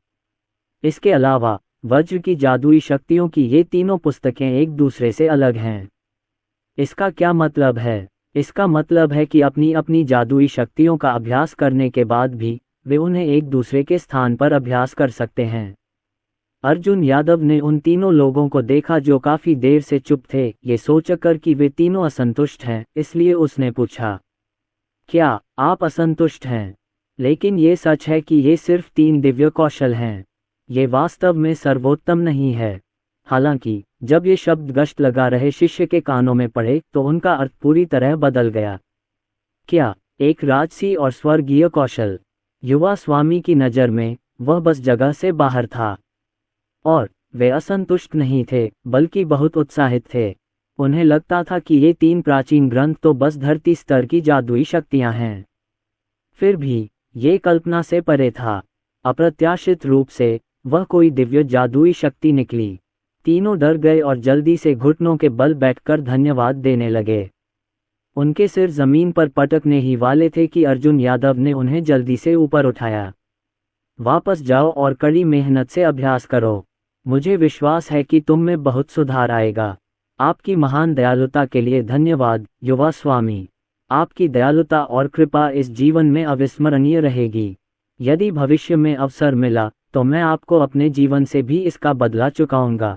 [SPEAKER 2] इसके अलावा वज्र की जादुई शक्तियों की ये तीनों पुस्तकें एक दूसरे से अलग हैं। इसका क्या मतलब है? इसका मतलब है कि अपनी अपनी जादुई शक्तियों का अभ्यास करने के बाद भी वे उन्हें एक दूसरे के स्थान पर अभ्यास कर सकते हैं। अर्जुन यादव ने उन तीनों लोगों को देखा जो काफी देर से चुप थे, ये सोचकर कि वे तीनों असंतुष्ट हैं, इसलिए उसने पूछा, क्या आप असंतुष्ट हैं? लेकिन ये सच है कि ये सिर्फ 3 दिव्य कौशल हैं। ये वास्तव में सर्वोत्तम नहीं है। हालांकि जब ये शब्द गश्त लगा रहे शिष्य के कानों में पड़े तो उनका अर्थ पूरी तरह बदल गया। क्या एक राजसी और स्वर्गीय कौशल? युवा स्वामी की नज़र में वह बस जगह से बाहर था। और वे असंतुष्ट नहीं थे, बल्कि बहुत उत्साहित थे। उन्हें लगता था कि ये 3 प्राचीन ग्रंथ तो बस धरती स्तर की जादुई शक्तियां हैं। फिर भी ये कल्पना से परे था। अप्रत्याशित रूप से वह कोई दिव्य जादुई शक्ति निकली। तीनों डर गए और जल्दी से घुटनों के बल बैठकर धन्यवाद देने लगे। उनके सिर जमीन पर पटकने ही वाले थे कि अर्जुन यादव ने उन्हें जल्दी से ऊपर उठाया। वापस जाओ और कड़ी मेहनत से अभ्यास करो। मुझे विश्वास है कि तुम में बहुत सुधार आएगा। आपकी महान दयालुता के लिए धन्यवाद, युवा स्वामी। आपकी दयालुता और कृपा इस जीवन में अविस्मरणीय रहेगी। यदि भविष्य में अवसर मिला तो मैं आपको अपने जीवन से भी इसका बदला चुकाऊंगा।